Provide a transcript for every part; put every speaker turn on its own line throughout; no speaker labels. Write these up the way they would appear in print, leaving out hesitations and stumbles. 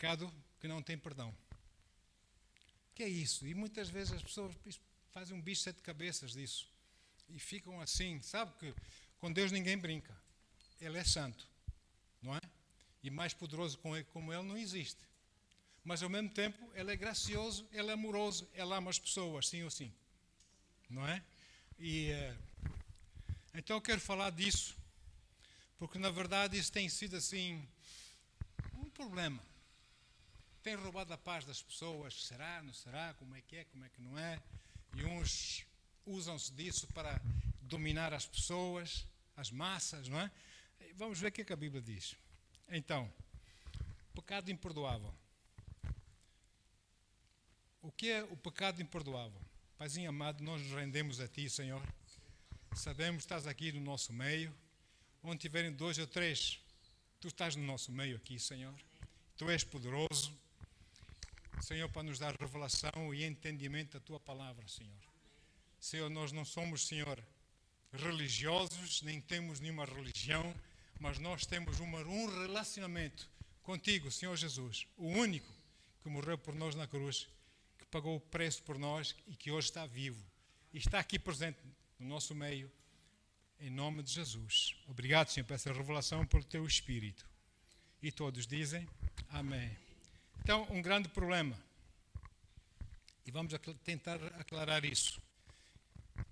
pecado que não tem perdão. O que é isso? E muitas vezes as pessoas fazem um bicho de 7 cabeças disso. E ficam assim, sabe que com Deus ninguém brinca. Ele é santo, não é? E mais poderoso como Ele não existe. Mas ao mesmo tempo, Ele é gracioso, Ele é amoroso, Ele ama as pessoas, sim ou sim. Não é? E então eu quero falar disso, porque na verdade isso tem sido assim um problema. Tem roubado a paz das pessoas, será, não será, como é que não é? E uns usam-se disso para dominar as pessoas, as massas, não é? Vamos ver o que é que a Bíblia diz. Então, pecado imperdoável. O que é o pecado imperdoável? Paizinho amado, nós nos rendemos a Ti, Senhor. Sabemos que estás aqui no nosso meio. Onde tiverem 2 ou 3, Tu estás no nosso meio aqui, Senhor. Tu és poderoso, Senhor, para nos dar revelação e entendimento da Tua palavra, Senhor. Senhor, nós não somos, Senhor, religiosos, nem temos nenhuma religião, mas nós temos um relacionamento contigo, Senhor Jesus, o único que morreu por nós na cruz, que pagou o preço por nós e que hoje está vivo e está aqui presente no nosso meio, em nome de Jesus. Obrigado, Senhor, por essa revelação, pelo Teu Espírito. E todos dizem amém. Então, um grande problema, e vamos tentar aclarar isso.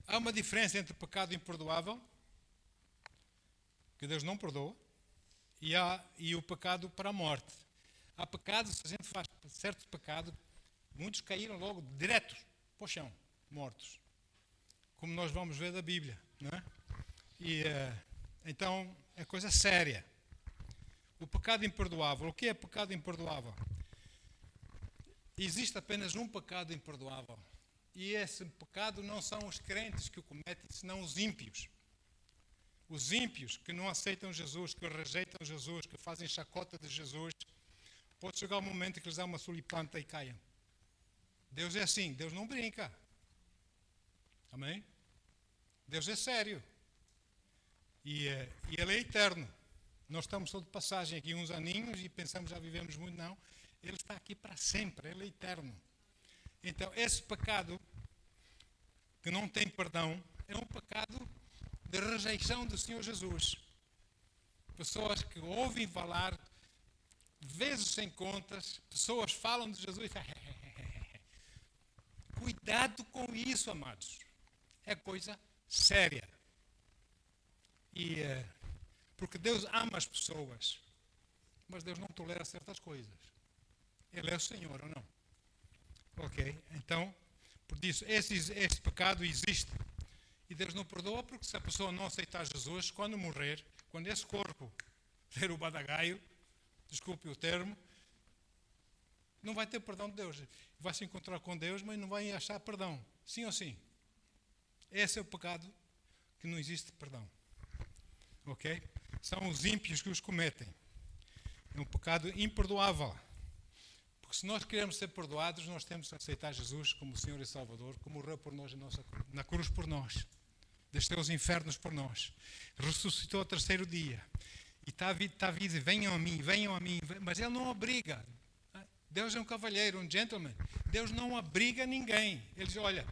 Há uma diferença entre pecado imperdoável, que Deus não perdoa, e o pecado para a morte. Há pecados, se a gente faz certo pecado, muitos caíram logo diretos para o chão, mortos. Como nós vamos ver da Bíblia, não é? E então é coisa séria. O pecado imperdoável. O que é pecado imperdoável? Existe apenas um pecado imperdoável. E esse pecado não são os crentes que o cometem, senão os ímpios. Os ímpios que não aceitam Jesus, que rejeitam Jesus, que fazem chacota de Jesus, pode chegar um momento que eles dão uma sulipanta e caiam. Deus é assim, Deus não brinca. Amém? Deus é sério. E Ele é eterno. Nós estamos só de passagem aqui uns aninhos e pensamos já vivemos muito, não. Ele está aqui para sempre, Ele é eterno. Então, esse pecado que não tem perdão é um pecado de rejeição do Senhor Jesus. Pessoas que ouvem falar, vezes sem contas, pessoas falam de Jesus e cuidado com isso, amados. É coisa séria. E porque Deus ama as pessoas, mas Deus não tolera certas coisas. Ele é o Senhor, ou não? Ok? Então, por isso, esse pecado existe. E Deus não perdoa porque se a pessoa não aceitar Jesus, quando morrer, quando esse corpo der o badagaio, desculpe o termo, não vai ter perdão de Deus. Vai se encontrar com Deus, mas não vai achar perdão. Sim ou sim? Esse é o pecado que não existe perdão. Ok? São os ímpios que os cometem. É um pecado imperdoável. Porque se nós queremos ser perdoados, nós temos que aceitar Jesus como Senhor e Salvador, que morreu por nós na cruz por nós. Desceu aos infernos por nós. Ressuscitou ao 3º dia. E está a dizer, venham a mim. Mas Ele não obriga. Deus é um cavalheiro, um gentleman. Deus não obriga ninguém. Ele diz, olha,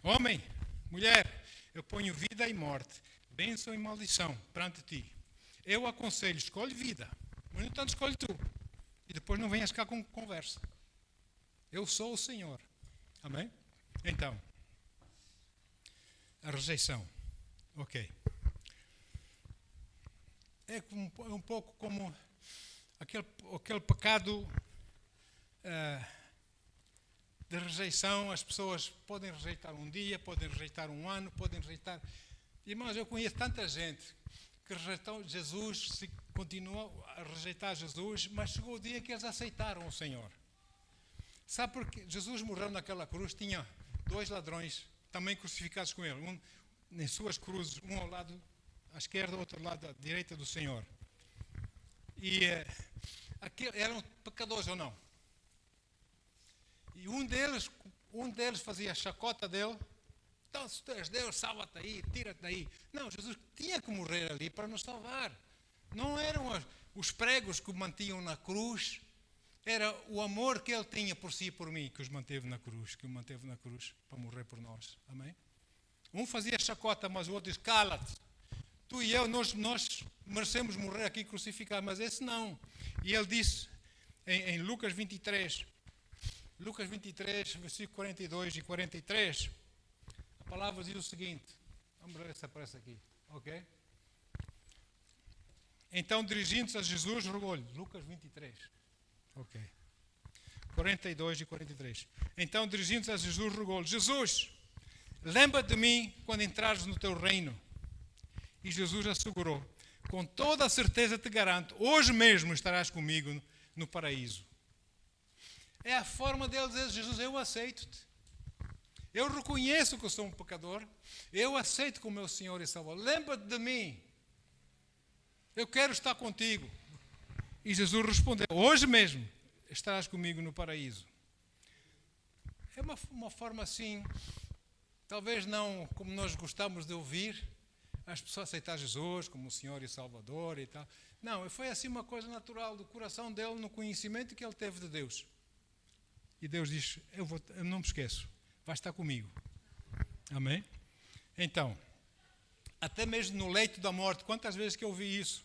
homem, mulher, eu ponho vida e morte, bênção e maldição perante ti. Eu aconselho, escolhe vida, mas no entanto escolhe tu. E depois não venhas cá com conversa. Eu sou o Senhor. Amém? Então, a rejeição. Ok. É um pouco como aquele pecado de rejeição. As pessoas podem rejeitar um dia, podem rejeitar um ano, podem rejeitar... Irmãos, eu conheço tanta gente que rejeitou Jesus, continuou a rejeitar Jesus, mas chegou o dia que eles aceitaram o Senhor. Sabe porque Jesus morreu naquela cruz, tinha 2 ladrões também crucificados com ele, um em suas cruzes, um ao lado à esquerda, outro ao lado à direita do Senhor. E eram pecadores ou não? E um deles fazia chacota dele. Então, se tu és Deus, salva-te aí, tira-te daí. Não, Jesus tinha que morrer ali para nos salvar. Não eram os pregos que o mantinham na cruz, era o amor que ele tinha por si e por mim que os manteve na cruz, que o manteve na cruz para morrer por nós. Amém? Um fazia chacota, mas o outro diz, cala-te. Tu e eu, nós merecemos morrer aqui crucificados, mas esse não. E ele disse em Lucas 23, versículo 42 e 43, a palavra diz o seguinte, vamos ver se aparece aqui, ok? Então, dirigindo-se a Jesus, rogou-lhe, Lucas 23, ok, 42 e 43. Então, dirigindo-se a Jesus, rogou-lhe, Jesus, lembra-te de mim quando entrares no teu reino. E Jesus assegurou, com toda a certeza te garanto, hoje mesmo estarás comigo no paraíso. É a forma dele dizer, Jesus, eu aceito-te. Eu reconheço que eu sou um pecador. Eu aceito como meu Senhor e Salvador. Lembra-te de mim. Eu quero estar contigo. E Jesus respondeu, hoje mesmo estarás comigo no paraíso. É uma forma assim, talvez não como nós gostamos de ouvir, as pessoas aceitar Jesus como o Senhor e Salvador e tal. Não, foi assim uma coisa natural do coração dele, no conhecimento que ele teve de Deus. E Deus diz, eu não me esqueço, vai estar comigo. Amém? Então, até mesmo no leito da morte, quantas vezes que eu ouvi isso?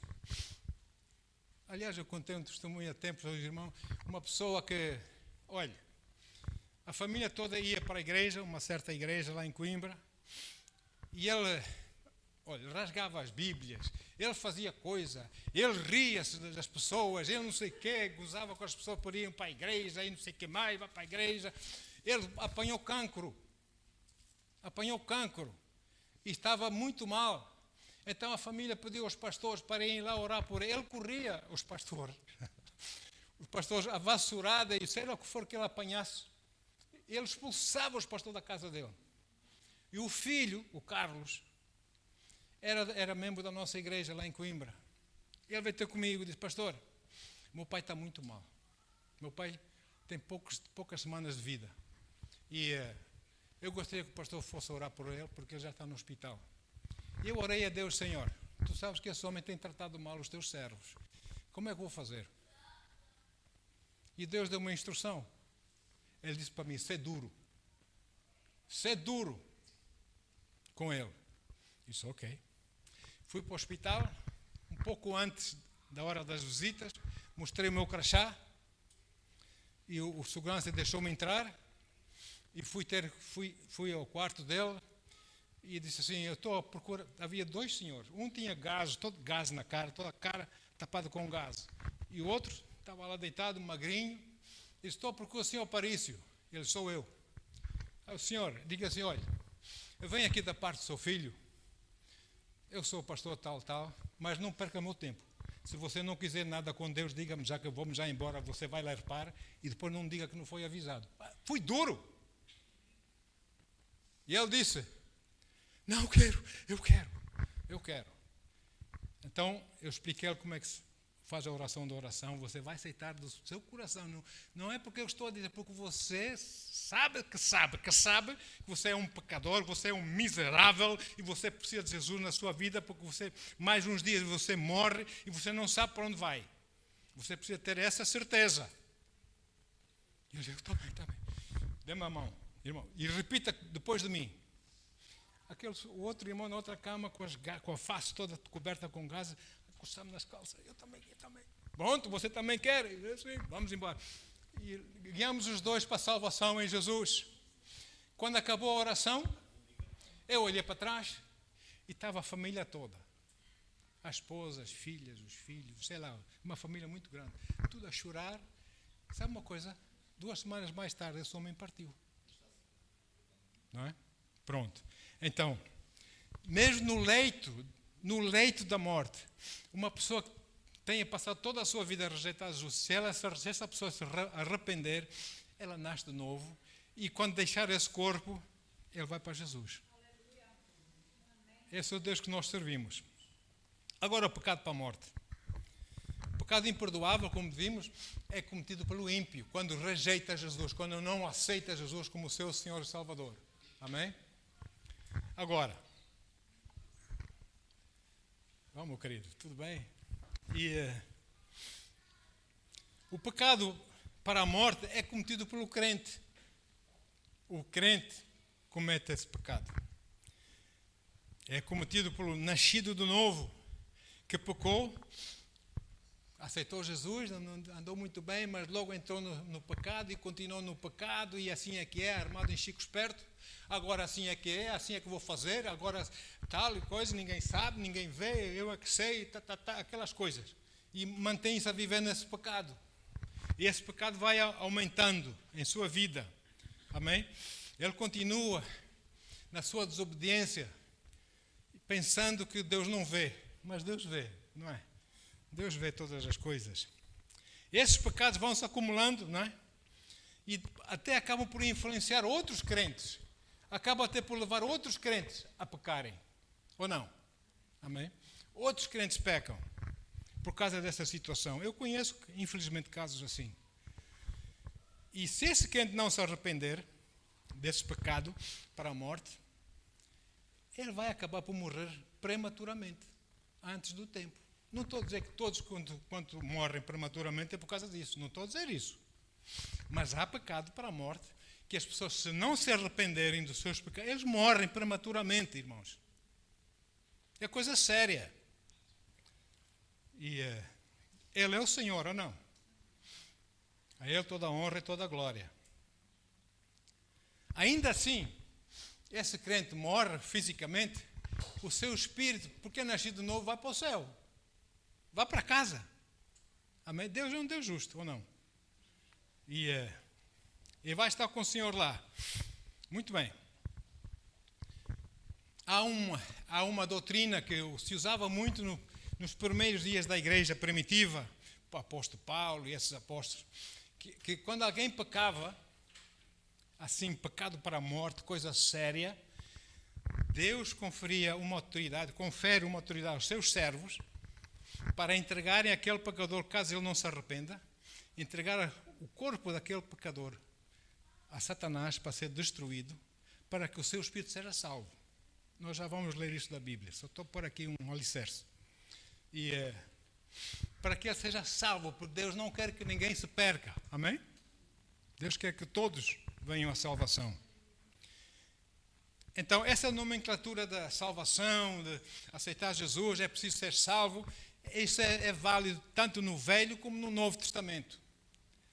Aliás, eu contei um testemunho há tempos aos irmãos, uma pessoa que, olha, a família toda ia para a igreja, uma certa igreja lá em Coimbra, e ele, olha, rasgava as Bíblias, ele fazia coisa, ele ria-se das pessoas, ele não sei o quê, gozava com as pessoas por irem para a igreja, e não sei o que mais, vai para a igreja. Ele apanhou cancro, e estava muito mal. Então a família pediu aos pastores para irem lá orar por ele. Ele corria, os pastores a vassourada e sei lá o que for que ele apanhasse. Ele expulsava os pastores da casa dele. E o filho, o Carlos, era membro da nossa igreja lá em Coimbra. Ele veio ter comigo e disse, pastor, meu pai está muito mal. Meu pai tem poucas semanas de vida. E eu gostaria que o pastor fosse orar por ele, porque ele já está no hospital. E eu orei a Deus, Senhor, tu sabes que esse homem tem tratado mal os teus servos. Como é que eu vou fazer? E Deus deu uma instrução. Ele disse para mim, ser duro com ele. Disse, ok. Fui para o hospital, um pouco antes da hora das visitas, mostrei o meu crachá, e o segurança deixou-me entrar, e fui ao quarto dele, e disse assim, eu estou à procura, havia dois senhores, um tinha gás, todo gás na cara, toda a cara tapada com gás, e o outro estava lá deitado, magrinho, e disse, estou à procura do senhor Aparício. Ele, sou eu. Aí o senhor, diga assim, olha, eu venho aqui da parte do seu filho, eu sou o pastor tal, mas não perca meu tempo. Se você não quiser nada com Deus, diga-me já que vamos já embora, você vai lá repar e depois não diga que não foi avisado. Fui duro. E ele disse, não, eu quero. Então, eu expliquei-lhe como é que se faz a oração da oração, você vai aceitar do seu coração. Não é porque eu estou a dizer, porque você sabe que você é um pecador, você é um miserável e você precisa de Jesus na sua vida, porque você, mais uns dias você morre e você não sabe para onde vai. Você precisa ter essa certeza. E eu digo, está bem. Dê-me a mão, irmão, e repita depois de mim. O outro irmão na outra cama, com a face toda coberta com gás, coçando nas calças. Eu também. Pronto, você também quer? Sim, vamos embora. E guiamos os dois para a salvação em Jesus. Quando acabou a oração, eu olhei para trás e estava a família toda. A esposa, as filhas, os filhos, sei lá, uma família muito grande. Tudo a chorar. Sabe uma coisa? 2 semanas mais tarde, esse homem partiu. Não é? Pronto. Então, mesmo no leito da morte, uma pessoa que tenha passado toda a sua vida a rejeitar Jesus, se essa pessoa se arrepender, ela nasce de novo e quando deixar esse corpo, ele vai para Jesus. Esse é o Deus que nós servimos. Agora o pecado para a morte. O pecado imperdoável, como vimos, é cometido pelo ímpio, quando rejeita Jesus, quando não aceita Jesus como seu Senhor e Salvador. Amém? Agora, vamos, meu querido, tudo bem? E o pecado para a morte é cometido pelo crente. O crente comete esse pecado. É cometido pelo nascido de novo, que pecou, aceitou Jesus, andou muito bem, mas logo entrou no pecado e continuou no pecado, e assim é que é, armado em chico esperto. Agora assim é que vou fazer, agora tal e coisa, ninguém sabe, ninguém vê, eu é que sei, aquelas coisas. E mantém-se a viver nesse pecado. E esse pecado vai aumentando em sua vida. Amém? Ele continua na sua desobediência, pensando que Deus não vê. Mas Deus vê, não é? Deus vê todas as coisas. Esses pecados vão se acumulando, não é? E até acabam por influenciar outros crentes. Acabam até por levar outros crentes a pecarem. Ou não? Amém? Outros crentes pecam por causa dessa situação. Eu conheço, infelizmente, casos assim. E se esse crente não se arrepender desse pecado para a morte, ele vai acabar por morrer prematuramente, antes do tempo. Não estou a dizer que todos, quando morrem prematuramente, é por causa disso. Não estou a dizer isso. Mas há pecado para a morte, que as pessoas, se não se arrependerem dos seus pecados, eles morrem prematuramente, irmãos. É coisa séria. E Ele é o Senhor, ou não? A Ele toda a honra e toda a glória. Ainda assim, esse crente morre fisicamente, o seu espírito, porque é nascido de novo, vai para o céu. Vai para casa. Amém? Deus é um Deus justo, ou não? E vai estar com o Senhor lá. Muito bem. Há uma doutrina que se usava muito nos primeiros dias da igreja primitiva, o apóstolo Paulo e esses apóstolos, que quando alguém pecava, assim, pecado para a morte, coisa séria, Deus confere uma autoridade aos seus servos para entregarem aquele pecador, caso ele não se arrependa, entregar o corpo daquele pecador a Satanás para ser destruído, para que o seu espírito seja salvo. Nós já vamos ler isso da Bíblia, só estou a pôr aqui um alicerce. E para que ele seja salvo, porque Deus não quer que ninguém se perca. Amém? Deus quer que todos venham à salvação. Então, essa nomenclatura da salvação, de aceitar Jesus, é preciso ser salvo, isso é válido tanto no Velho como no Novo Testamento.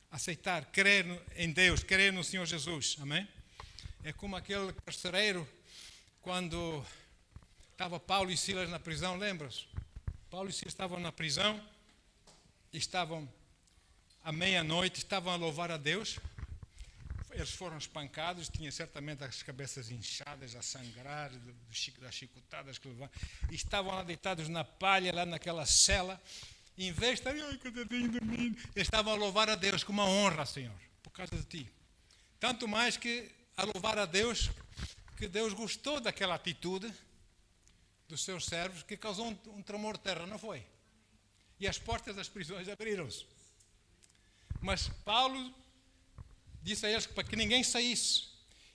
Aceitar, crer em Deus, crer no Senhor Jesus. Amém? É como aquele carcereiro, quando estava Paulo e Silas na prisão, lembra-se? Paulo e Silas estavam na prisão, estavam à meia-noite, estavam a louvar a Deus. Eles foram espancados, tinham certamente as cabeças inchadas, a sangrar, das chicotadas que levaram. E estavam lá deitados na palha, lá naquela cela. Em vez de estar, ai, coitadinho de mim, eles estavam a louvar a Deus com uma honra, Senhor, por causa de ti. Tanto mais que a louvar a Deus, que Deus gostou daquela atitude dos seus servos, que causou um tremor de terra, não foi? E as portas das prisões abriram-se. Mas Paulo disse a eles para que ninguém saísse.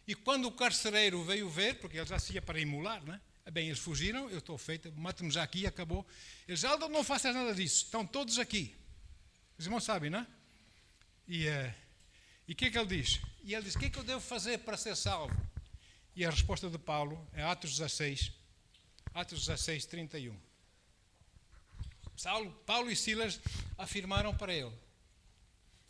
E quando o carcereiro veio ver, porque ele já se ia para imular, não é? Bem, eles fugiram, eu estou feito, mato-me já aqui e acabou. Eles, Aldo, não faças nada disso, estão todos aqui. Os irmãos sabem, não é? E o que é que ele diz? E ele diz, o que é que eu devo fazer para ser salvo? E a resposta de Paulo é Atos 16, 31. Paulo e Silas afirmaram para ele.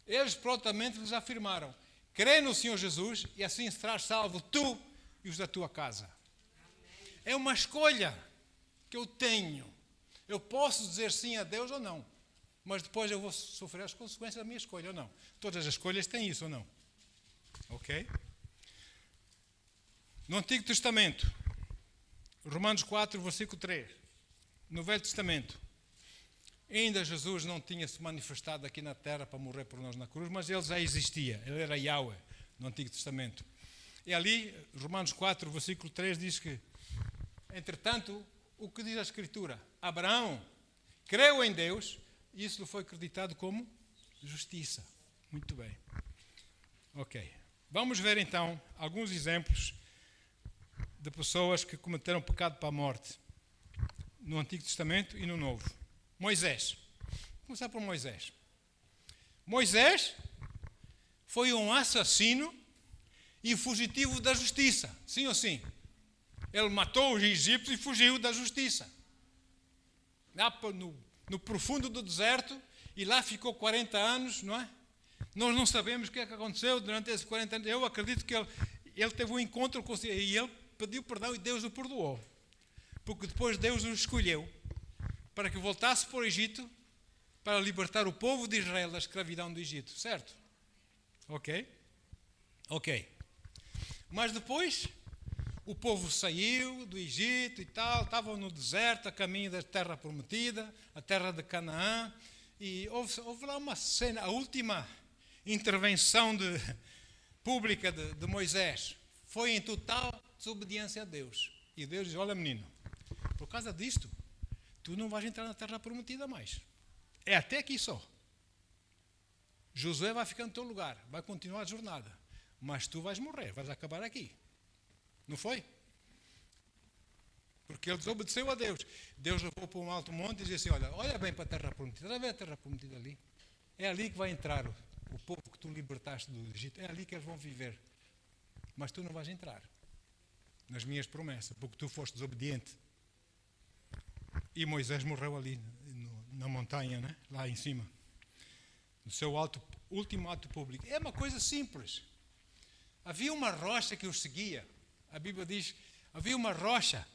Eles prontamente lhes afirmaram, crê no Senhor Jesus e assim serás salvo tu e os da tua casa. É uma escolha que eu tenho. Eu posso dizer sim a Deus ou não, mas depois eu vou sofrer as consequências da minha escolha ou não. Todas as escolhas têm isso ou não? Ok? No Antigo Testamento, Romanos 4, versículo 3. No Velho Testamento, ainda Jesus não tinha se manifestado aqui na terra para morrer por nós na cruz, mas ele já existia. Ele era Yahweh no Antigo Testamento. E ali, Romanos 4, versículo 3 diz que, entretanto, o que diz a Escritura? Abraão creu em Deus e isso lhe foi acreditado como justiça. Muito bem. Ok. Vamos ver então alguns exemplos de pessoas que cometeram pecado para a morte no Antigo Testamento e no Novo. Moisés. Vamos começar por Moisés. Moisés foi um assassino e fugitivo da justiça. Sim ou sim? Ele matou os egípcios e fugiu da justiça. Lá no profundo do deserto, e lá ficou 40 anos, não é? Nós não sabemos o que é que aconteceu durante esses 40 anos. Eu acredito que ele teve um encontro com Deus e ele pediu perdão e Deus o perdoou. Porque depois Deus o escolheu para que voltasse para o Egito para libertar o povo de Israel da escravidão do Egito. Certo? Ok? Ok. Mas depois o povo saiu do Egito e tal, estavam no deserto, a caminho da terra prometida, a terra de Canaã, e houve lá uma cena, a última intervenção pública de Moisés foi em total desobediência a Deus. E Deus diz: olha, menino, por causa disto, tu não vais entrar na terra prometida mais. É até aqui só. Josué vai ficar no teu lugar, vai continuar a jornada, mas tu vais morrer, vais acabar aqui. Não foi? Porque ele desobedeceu a Deus. Deus levou para um alto monte e disse assim: olha bem para a terra prometida. Olha bem a terra prometida ali. É ali que vai entrar o povo que tu libertaste do Egito. É ali que eles vão viver. Mas tu não vais entrar nas minhas promessas, porque tu foste desobediente. E Moisés morreu ali na montanha, né? Lá em cima. No seu último ato público. É uma coisa simples. Havia uma rocha que os seguia. A Bíblia diz: havia uma rocha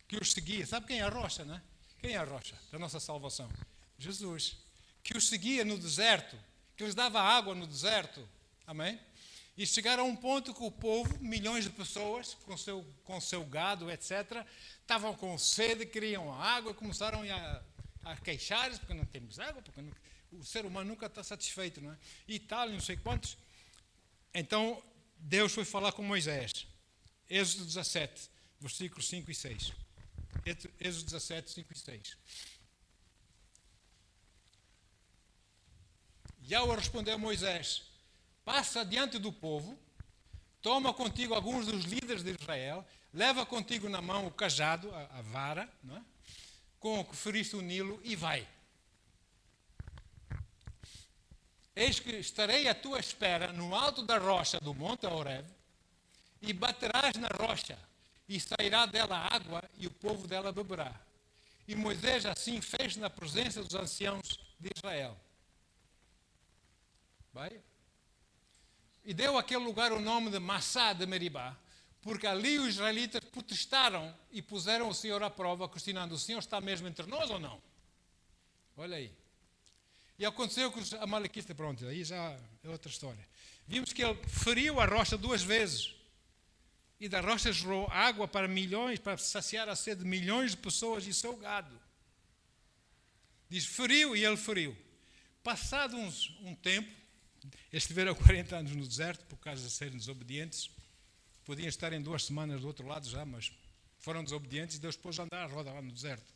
que os seguia. Sabe quem é a rocha, né? Quem é a rocha da nossa salvação? Jesus. Que os seguia no deserto, que lhes dava água no deserto. Amém? E chegaram a um ponto que o povo, milhões de pessoas, com seu gado, etc., estavam com sede, queriam água, começaram a queixar-se, porque não temos água, porque o ser humano nunca está satisfeito, não é? E tal, não sei quantos. Então, Deus foi falar com Moisés. Êxodo 17, versículos 5 e 6. Êxodo 17, 5 e 6. Yahweh respondeu a Moisés: passa diante do povo, toma contigo alguns dos líderes de Israel, leva contigo na mão o cajado, a vara, não é? Com o que feriste o Nilo, e vai. Eis que estarei à tua espera no alto da rocha do monte Horeb, e baterás na rocha, e sairá dela água, e o povo dela beberá. E Moisés assim fez na presença dos anciãos de Israel. Vai. E deu àquele lugar o nome de Massá de Meribá, porque ali os israelitas protestaram e puseram o Senhor à prova, questionando: o Senhor está mesmo entre nós ou não? Olha aí. E aconteceu que os amalequitas, pronto, aí já é outra história. Vimos que ele feriu a rocha 2 vezes. E da rocha jorrou água para milhões, para saciar a sede de milhões de pessoas e seu gado. Diz: feriu, e ele feriu. Passado um tempo, eles estiveram 40 anos no deserto, por causa de serem desobedientes. Podiam estar em 2 semanas do outro lado já, mas foram desobedientes e Deus pôs a andar a roda lá no deserto.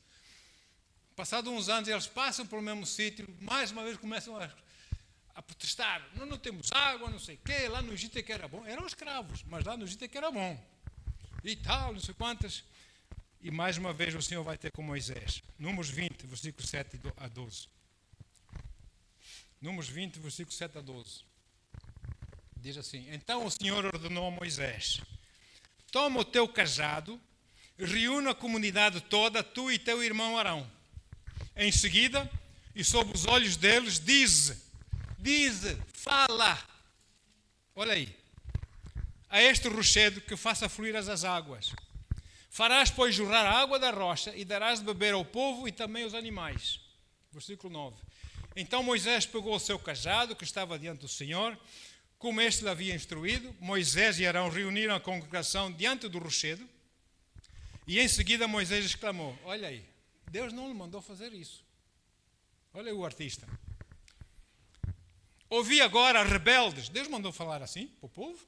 Passados uns anos, eles passam pelo mesmo sítio, mais uma vez começam a protestar: não temos água, não sei o quê, lá no Egito é que era bom. Eram escravos, mas lá no Egito é que era bom. E tal, não sei quantas. E mais uma vez o Senhor vai ter com Moisés. Números 20, versículo 7 a 12. Números 20, versículo 7 a 12. Diz assim: então o Senhor ordenou a Moisés: toma o teu cajado, reúne a comunidade toda, tu e teu irmão Arão. Em seguida, e sob os olhos deles, dize, fala. Olha aí. A este rochedo que faça fluir as águas. Farás, pois, jorrar a água da rocha e darás de beber ao povo e também aos animais. Versículo 9. Então Moisés pegou o seu cajado que estava diante do Senhor, como este lhe havia instruído. Moisés e Arão reuniram a congregação diante do rochedo. E em seguida Moisés exclamou: olha aí, Deus não lhe mandou fazer isso. Olha aí o artista. Ouvi agora, rebeldes. Deus mandou falar assim para o povo?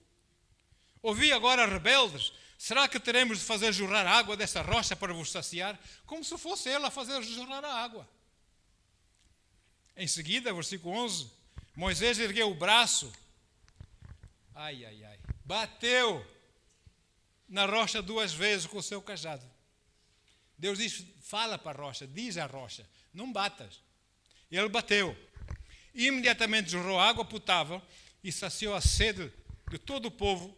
Ouvi agora, rebeldes. Será que teremos de fazer jorrar água dessa rocha para vos saciar? Como se fosse ele a fazer jorrar a água. Em seguida, versículo 11, Moisés ergueu o braço. Bateu na rocha 2 vezes com o seu cajado. Deus diz: fala para a rocha, diz à rocha, não batas. Ele bateu. Imediatamente jorrou água potável e saciou a sede de todo o povo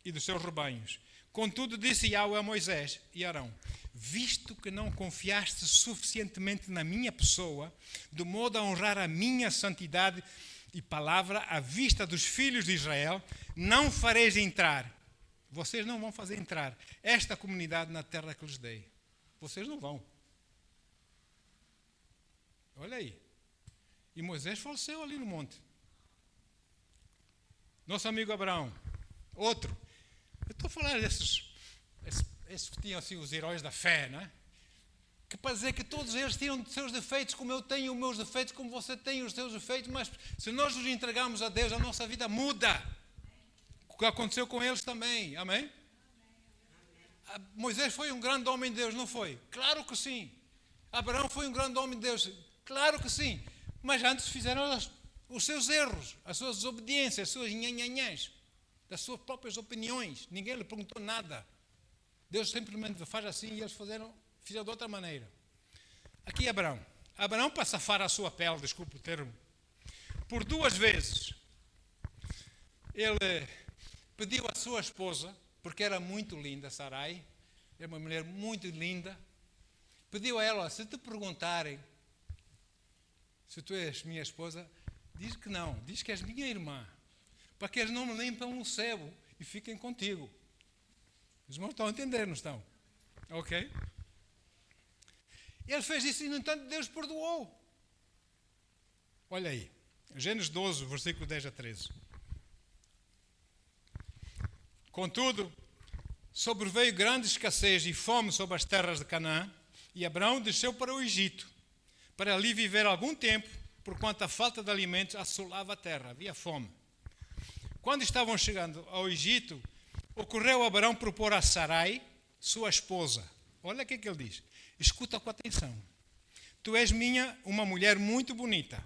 e dos seus rebanhos. Contudo, disse Yahweh a Moisés e Arão: visto que não confiaste suficientemente na minha pessoa, de modo a honrar a minha santidade e palavra à vista dos filhos de Israel, não fareis entrar. Vocês não vão fazer entrar esta comunidade na terra que lhes dei. Vocês não vão. Olha aí. E Moisés faleceu ali no monte. Nosso amigo Abraão. Outro. Eu estou a falar esses que tinham assim os heróis da fé, não é? Que para dizer que todos eles tinham seus defeitos, como eu tenho os meus defeitos, como você tem os seus defeitos, mas se nós nos entregamos a Deus, a nossa vida muda. O que aconteceu com eles também, amém? Moisés foi um grande homem de Deus, não foi? Claro que sim. Abraão foi um grande homem de Deus, claro que sim. Mas antes fizeram os seus erros, as suas desobediências, as suas nhanhanhãs, das suas próprias opiniões. Ninguém lhe perguntou nada. Deus simplesmente faz assim e eles fizeram de outra maneira. Aqui Abraão. Abraão, para safar a sua pele, desculpe o termo, por 2 vezes, ele pediu à sua esposa, porque era muito linda, Sarai, era uma mulher muito linda, pediu a ela: se te perguntarem se tu és minha esposa, diz que não, diz que és minha irmã, para que eles não me limpam o sebo e fiquem contigo. Os irmãos estão a entender, não estão? Ok? Ele fez isso e, no entanto, Deus perdoou. Olha aí, Gênesis 12, versículo 10 a 13. Contudo, sobreveio grande escassez e fome sobre as terras de Canaã, e Abraão desceu para o Egito, para ali viver algum tempo, porquanto a falta de alimentos assolava a terra, havia fome. Quando estavam chegando ao Egito, ocorreu a Abraão propor a Sarai, sua esposa. Olha o que ele diz. Escuta com atenção. Tu és uma mulher muito bonita.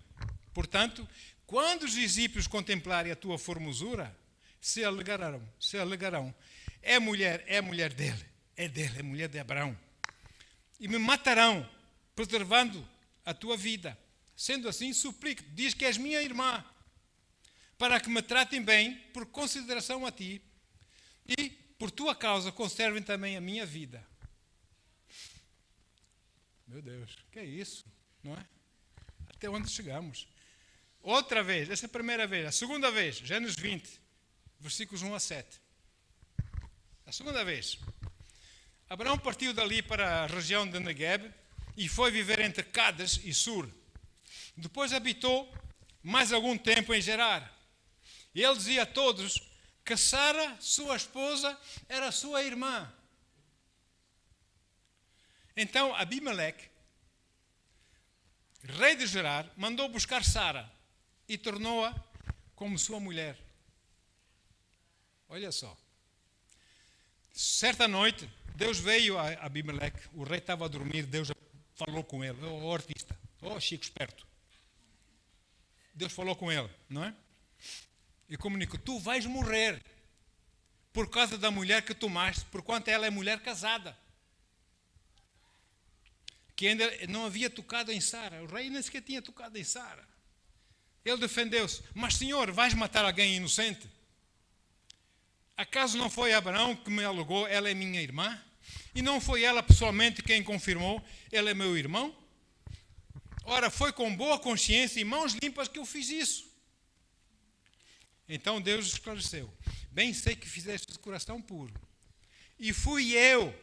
Portanto, quando os egípcios contemplarem a tua formosura, se alegarão. É mulher dele, é mulher de Abraão. E me matarão, preservando a tua vida. Sendo assim, suplico-te, diz que és minha irmã, para que me tratem bem, por consideração a ti, e por tua causa conservem também a minha vida. Meu Deus, que é isso, não é? Até onde chegamos? Outra vez, essa é a primeira vez. A segunda vez, Gênesis 20, versículos 1 a 7. A segunda vez. Abraão partiu dali para a região de Negueb e foi viver entre Cades e Sur. Depois habitou mais algum tempo em Gerar. E ele dizia a todos que Sara, sua esposa, era sua irmã. Então Abimeleque, rei de Gerar, mandou buscar Sara e tornou-a como sua mulher. Olha só. Certa noite, Deus veio a Abimeleque, o rei estava a dormir, Deus falou com ele, o artista, Chico esperto. Deus falou com ele, não é? E comunicou: tu vais morrer por causa da mulher que tomaste, porquanto ela é mulher casada, que ainda não havia tocado em Sara. O rei nem sequer tinha tocado em Sara. Ele defendeu-se: mas Senhor, vais matar alguém inocente? Acaso não foi Abraão que me alegou, ela é minha irmã? E não foi ela pessoalmente quem confirmou, ele é meu irmão? Ora, foi com boa consciência e mãos limpas que eu fiz isso. Então Deus esclareceu: bem sei que fizeste de coração puro. E fui eu,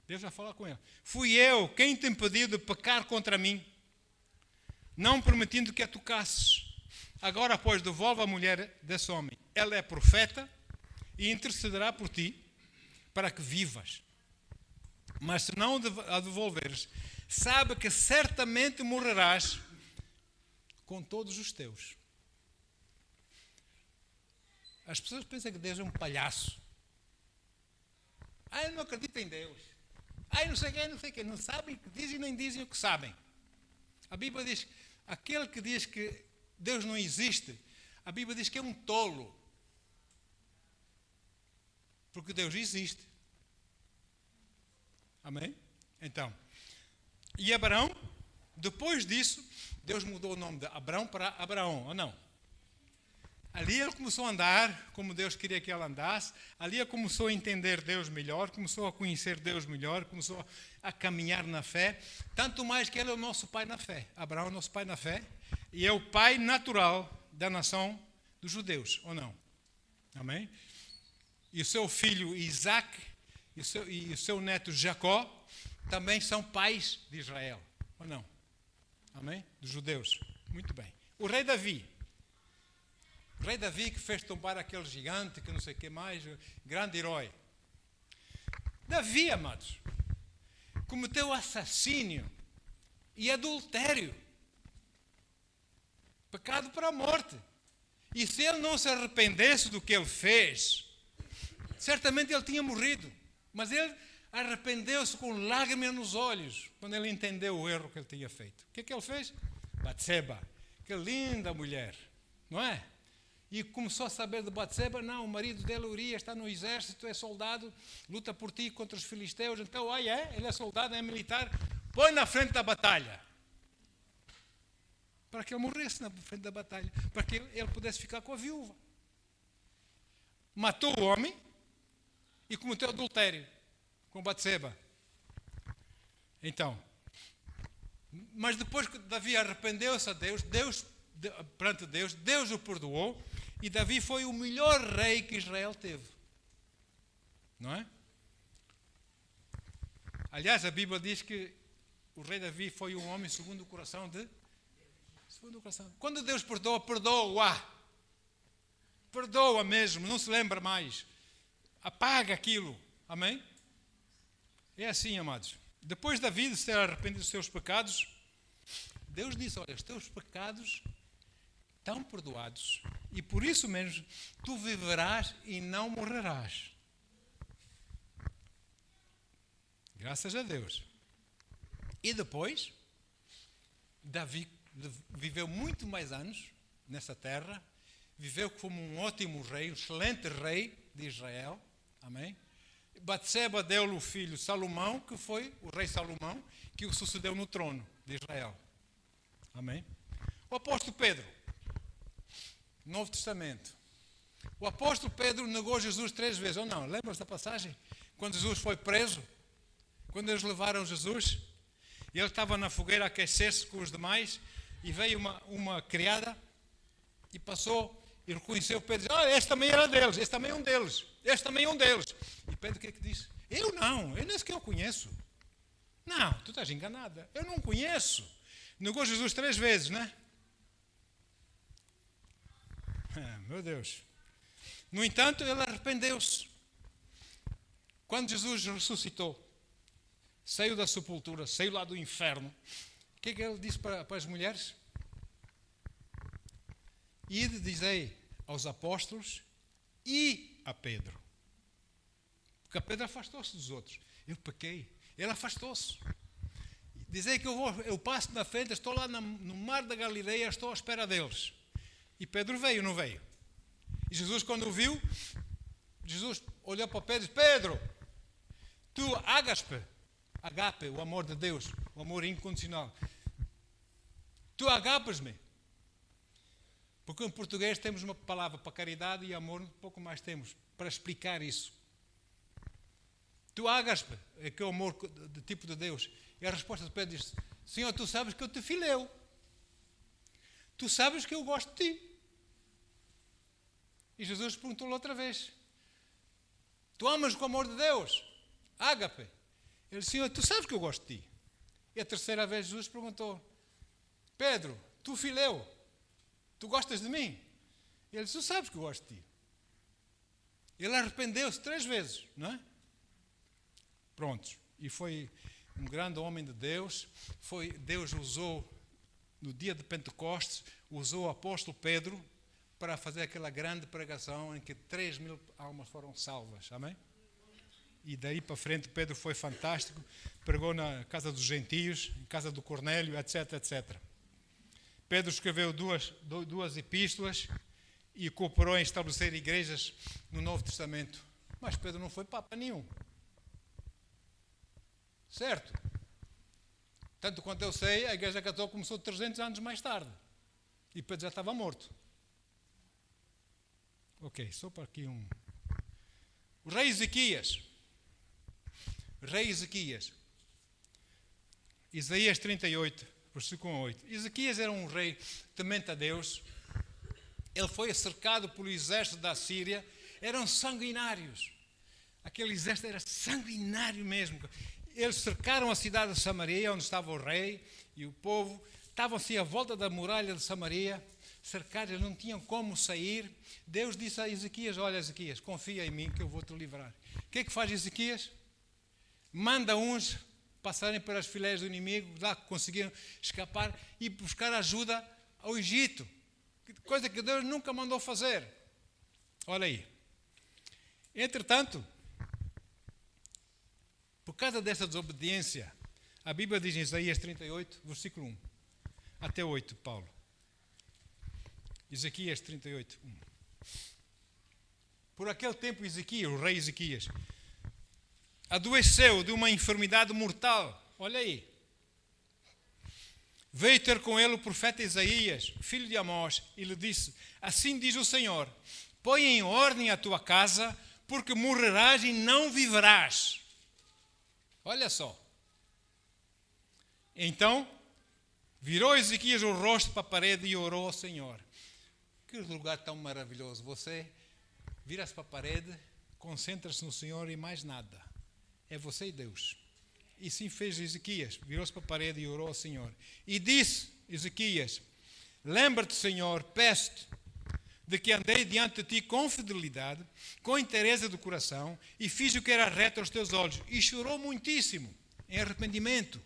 Deus vai falar com ele, fui eu quem te impediu de pecar contra mim, não permitindo que a tocasses. Agora, pois, devolve a mulher desse homem. Ela é profeta e intercederá por ti para que vivas. Mas se não a devolveres, sabe que certamente morrerás com todos os teus. As pessoas pensam que Deus é um palhaço. Eu não acredito em Deus. Não sei quem. Não sabem o que dizem nem dizem o que sabem. A Bíblia diz, aquele que diz que Deus não existe, a Bíblia diz que é um tolo. Porque Deus existe. Amém? Então, e Abraão, depois disso, Deus mudou o nome de Abraão para Abraão, ou não? Ali ele começou a andar como Deus queria que ele andasse. Ali ele começou a entender Deus melhor, começou a conhecer Deus melhor, começou a caminhar na fé. Tanto mais que ele é o nosso pai na fé. Abraão é o nosso pai na fé e é o pai natural da nação dos judeus, ou não? Amém? E o seu filho Isaac e o seu neto Jacó também são pais de Israel, ou não? Amém? Dos judeus. Muito bem. O rei Davi que fez tombar aquele gigante, que não sei o que mais, grande herói. Davi, amados, cometeu assassínio e adultério. Pecado para a morte. E se ele não se arrependesse do que ele fez, certamente ele tinha morrido. Mas ele arrependeu-se com lágrimas nos olhos, quando ele entendeu o erro que ele tinha feito. O que é que ele fez? Batseba, que linda mulher, não é? E começou a saber de Batseba, não, o marido dele, Urias, está no exército, é soldado, luta por ti contra os filisteus, então, ele é soldado, é militar, põe na frente da batalha. Para que ele morresse na frente da batalha, para que ele pudesse ficar com a viúva. Matou o homem e cometeu adultério com Batseba. Então, mas depois que Davi arrependeu-se a Deus, perante Deus o perdoou, e Davi foi o melhor rei que Israel teve. Não é? Aliás, a Bíblia diz que o rei Davi foi um homem segundo o coração de... Segundo o coração. Quando Deus perdoa, perdoa. Perdoa mesmo, não se lembra mais. Apaga aquilo. Amém? É assim, amados. Depois Davi de se ter arrependido dos seus pecados, Deus disse, olha, os teus pecados estão perdoados. E por isso mesmo, tu viverás e não morrerás. Graças a Deus. E depois, Davi viveu muito mais anos nessa terra, viveu como um ótimo rei, um excelente rei de Israel. Amém? Batseba deu-lhe o filho Salomão, que foi o rei Salomão, que o sucedeu no trono de Israel. Amém? O apóstolo Pedro, Novo Testamento. O apóstolo Pedro negou Jesus 3 vezes, ou não? Lembra-se da passagem? Quando Jesus foi preso, quando eles levaram Jesus, e ele estava na fogueira a aquecer-se com os demais, e veio uma criada, e passou, e reconheceu Pedro, e disse, este também era deles, este também é um deles, este também é um deles. E Pedro o que é que disse? Eu nem sequer o conheço. Não, tu estás enganada, eu não conheço. Negou Jesus 3 vezes, não é? Meu Deus. No entanto, ele arrependeu-se. Quando Jesus ressuscitou, saiu da sepultura, saiu lá do inferno, o que é que ele disse para as mulheres? Ide, dizei aos apóstolos e a Pedro. Porque a Pedro afastou-se dos outros. Eu pequei. Ele afastou-se. Dizei que eu passo na frente, estou lá no mar da Galileia, estou à espera deles. E Pedro veio, não veio? E Jesus, quando o viu, Jesus olhou para Pedro e disse, Pedro, tu agape, o amor de Deus, o amor incondicional. Tu agapes-me. Porque em português temos uma palavra para caridade e amor, um pouco mais temos para explicar isso. Tu agaspe, é que é o amor de tipo de Deus. E a resposta de Pedro diz, Senhor, tu sabes que eu te fileu. Tu sabes que eu gosto de ti. E Jesus perguntou-lhe outra vez, tu amas com o amor de Deus? Ágape. Ele disse, Senhor, tu sabes que eu gosto de ti. E a terceira vez Jesus perguntou, Pedro, tu fileu, tu gostas de mim? Ele disse, tu sabes que eu gosto de ti. Ele arrependeu-se 3 vezes, não é? Prontos. E foi um grande homem de Deus. Deus usou, no dia de Pentecostes, usou o apóstolo Pedro para fazer aquela grande pregação em que 3.000 almas foram salvas. Amém? E daí para frente Pedro foi fantástico. Pregou na casa dos gentios, em casa do Cornélio, etc, etc. Pedro escreveu duas epístolas e cooperou em estabelecer igrejas no Novo Testamento. Mas Pedro não foi papa nenhum. Certo? Tanto quanto eu sei, a Igreja Católica começou 300 anos mais tarde. E Pedro já estava morto. Ok, só para aqui um... O rei Ezequias. Isaías 38, versículo 8. Ezequias era um rei temente a Deus. Ele foi cercado pelo exército da Síria. Eram sanguinários. Aquele exército era sanguinário mesmo. Eles cercaram a cidade de Samaria, onde estava o rei e o povo. Estavam-se à volta da muralha de Samaria, cercados, não tinham como sair. Deus disse a Ezequias: olha, Ezequias, confia em mim que eu vou te livrar. O que é que faz Ezequias? Manda uns passarem pelas fileiras do inimigo, lá conseguiram escapar e buscar ajuda ao Egito. Coisa que Deus nunca mandou fazer. Olha aí. Entretanto, por causa dessa desobediência, a Bíblia diz em Isaías 38, versículo 1 até 8, Paulo. Ezequias 38, 1. Por aquele tempo, Ezequias, o rei Ezequias, adoeceu de uma enfermidade mortal. Olha aí. Veio ter com ele o profeta Isaías, filho de Amós, e lhe disse: assim diz o Senhor, põe em ordem a tua casa, porque morrerás e não viverás. Olha só. Então, virou Ezequias o rosto para a parede e orou ao Senhor. Que lugar tão maravilhoso. Você vira-se para a parede, concentra-se no Senhor e mais nada. É você e Deus. E sim fez Ezequias. Virou-se para a parede e orou ao Senhor. E disse Ezequias: lembra-te, Senhor, peço-te, de que andei diante de ti com fidelidade, com interesse do coração, e fiz o que era reto aos teus olhos. E chorou muitíssimo, em arrependimento.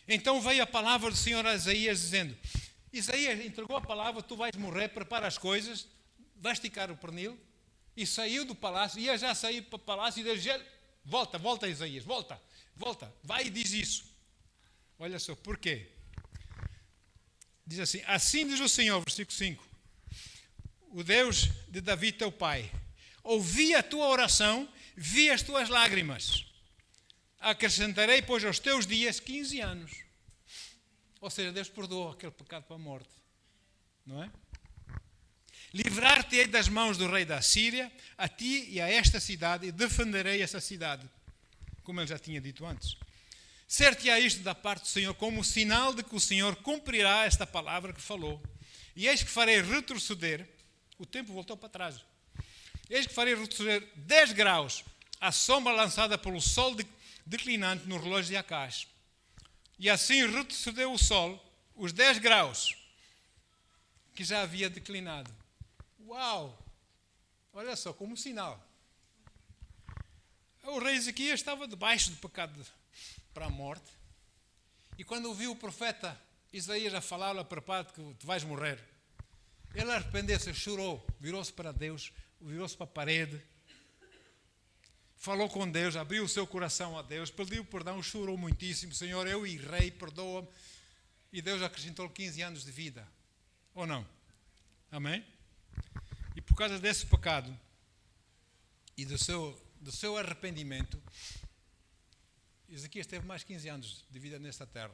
Então veio a palavra do Senhor a Isaías, dizendo: Isaías entregou a palavra, tu vais morrer, prepara as coisas, vais esticar o pernil. E saiu do palácio, ia já sair para o palácio, e Deus disse: volta Isaías, volta, vai e diz isso. Olha só, por quê? Diz assim: assim diz o Senhor, versículo 5, o Deus de Davi teu pai, ouvi a tua oração, vi as tuas lágrimas, acrescentarei, pois, aos teus dias 15 anos. Ou seja, Deus perdoou aquele pecado para a morte, não é? Livrar-te-ei das mãos do rei da Síria, a ti e a esta cidade, e defenderei essa cidade, como ele já tinha dito antes. Ser-te-á isto da parte do Senhor como sinal de que o Senhor cumprirá esta palavra que falou. E eis que farei retroceder, o tempo voltou para trás, eis que farei retroceder 10 graus a sombra lançada pelo sol declinante no relógio de Acás. E assim retrocedeu o sol, os 10 graus que já havia declinado. Uau! Olha só, como sinal. O rei Ezequias estava debaixo do pecado para a morte. E quando ouviu o profeta Isaías a falar: prepara-te que tu vais morrer, ele arrependeu-se, chorou, virou-se para Deus, virou-se para a parede, falou com Deus, abriu o seu coração a Deus, pediu perdão, chorou muitíssimo: Senhor, eu errei, perdoa-me. E Deus acrescentou-lhe 15 anos de vida. Ou não? Amém? E por causa desse pecado e do seu arrependimento, Ezequias teve mais 15 anos de vida nesta terra.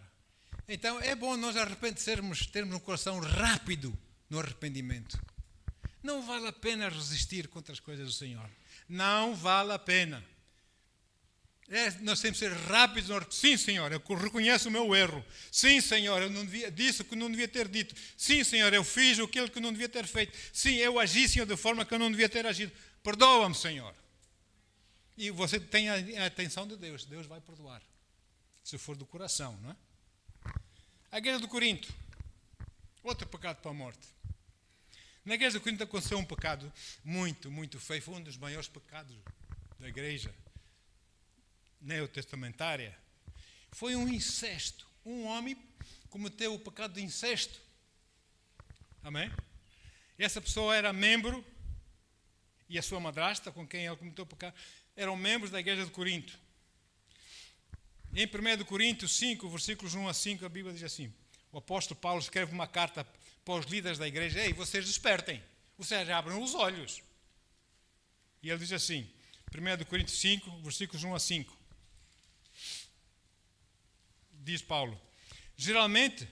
Então é bom nós termos um coração rápido no arrependimento. Não vale a pena resistir contra as coisas do Senhor. Não vale a pena. Nós temos que ser rápidos. Sim, Senhor, eu reconheço o meu erro. Sim, Senhor, eu não disse o que não devia ter dito. Sim, Senhor, eu fiz aquilo que não devia ter feito. Sim, eu agi, Senhor, de forma que eu não devia ter agido. Perdoa-me, Senhor. E você tem a atenção de Deus. Deus vai perdoar. Se for do coração, não é? A igreja do Corinto. Outro pecado para a morte. Na igreja do Corinto aconteceu um pecado muito, muito feio. Foi um dos maiores pecados da igreja neotestamentária. Foi um incesto. Um homem cometeu o pecado de incesto. Amém? Essa pessoa era membro, e a sua madrasta, com quem ele cometeu o pecado, eram membros da igreja de Corinto. Em 1 Coríntios 5, versículos 1 a 5, a Bíblia diz assim: o apóstolo Paulo escreve uma carta para os líderes da igreja: ei, vocês despertem, vocês abram os olhos. E ele diz assim, 1 Coríntios 5, versículos 1 a 5. Diz Paulo: geralmente,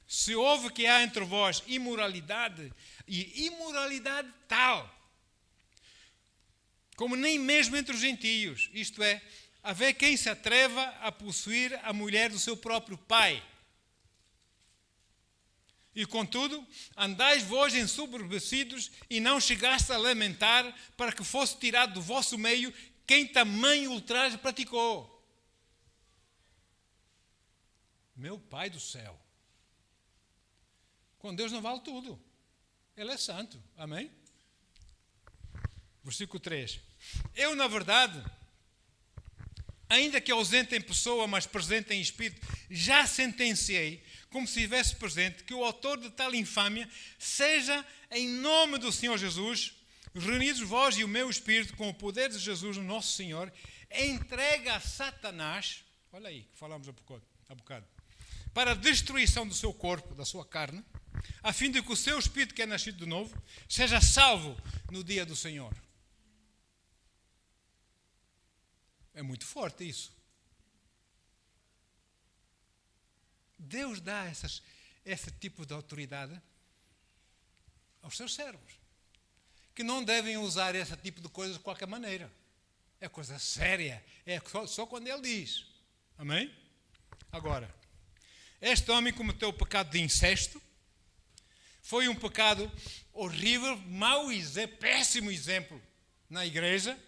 se ouve que há entre vós imoralidade e imoralidade tal, como nem mesmo entre os gentios, isto é, haver quem se atreva a possuir a mulher do seu próprio pai. E contudo, andais vós ensoberbecidos e não chegaste a lamentar para que fosse tirado do vosso meio quem tamanho ultraje praticou. Meu Pai do céu. Com Deus não vale tudo. Ele é santo. Amém? Versículo 3. Eu, na verdade, ainda que ausente em pessoa, mas presente em espírito, já sentenciei, como se estivesse presente, que o autor de tal infâmia seja, em nome do Senhor Jesus, reunidos vós e o meu espírito, com o poder de Jesus, o nosso Senhor, entregue a Satanás, olha aí, que falamos há bocado, para a destruição do seu corpo, da sua carne, a fim de que o seu espírito, que é nascido de novo, seja salvo no dia do Senhor. É muito forte isso. Deus dá esse tipo de autoridade aos seus servos, que não devem usar esse tipo de coisas de qualquer maneira. É coisa séria, é só quando Ele diz. Amém? Agora, este homem cometeu o pecado de incesto. Foi um pecado horrível, mau exemplo, péssimo exemplo na igreja.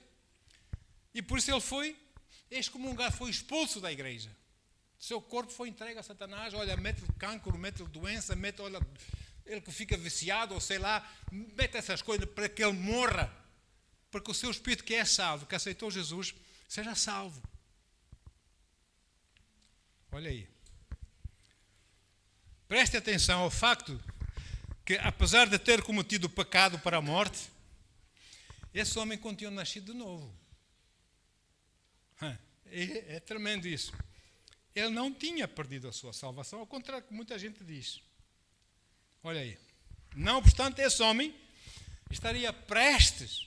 E por isso ele foi excomungado, foi expulso da igreja. Seu corpo foi entregue a Satanás. Olha, mete-lhe cancro, mete-lhe doença, olha, ele que fica viciado, ou sei lá, mete essas coisas para que ele morra. Para que o seu espírito que é salvo, que aceitou Jesus, seja salvo. Olha aí. Preste atenção ao facto que, apesar de ter cometido o pecado para a morte, esse homem continua nascido de novo. É tremendo isso. Ele não tinha perdido a sua salvação, ao contrário do que muita gente diz. Olha aí. Não obstante, esse homem estaria prestes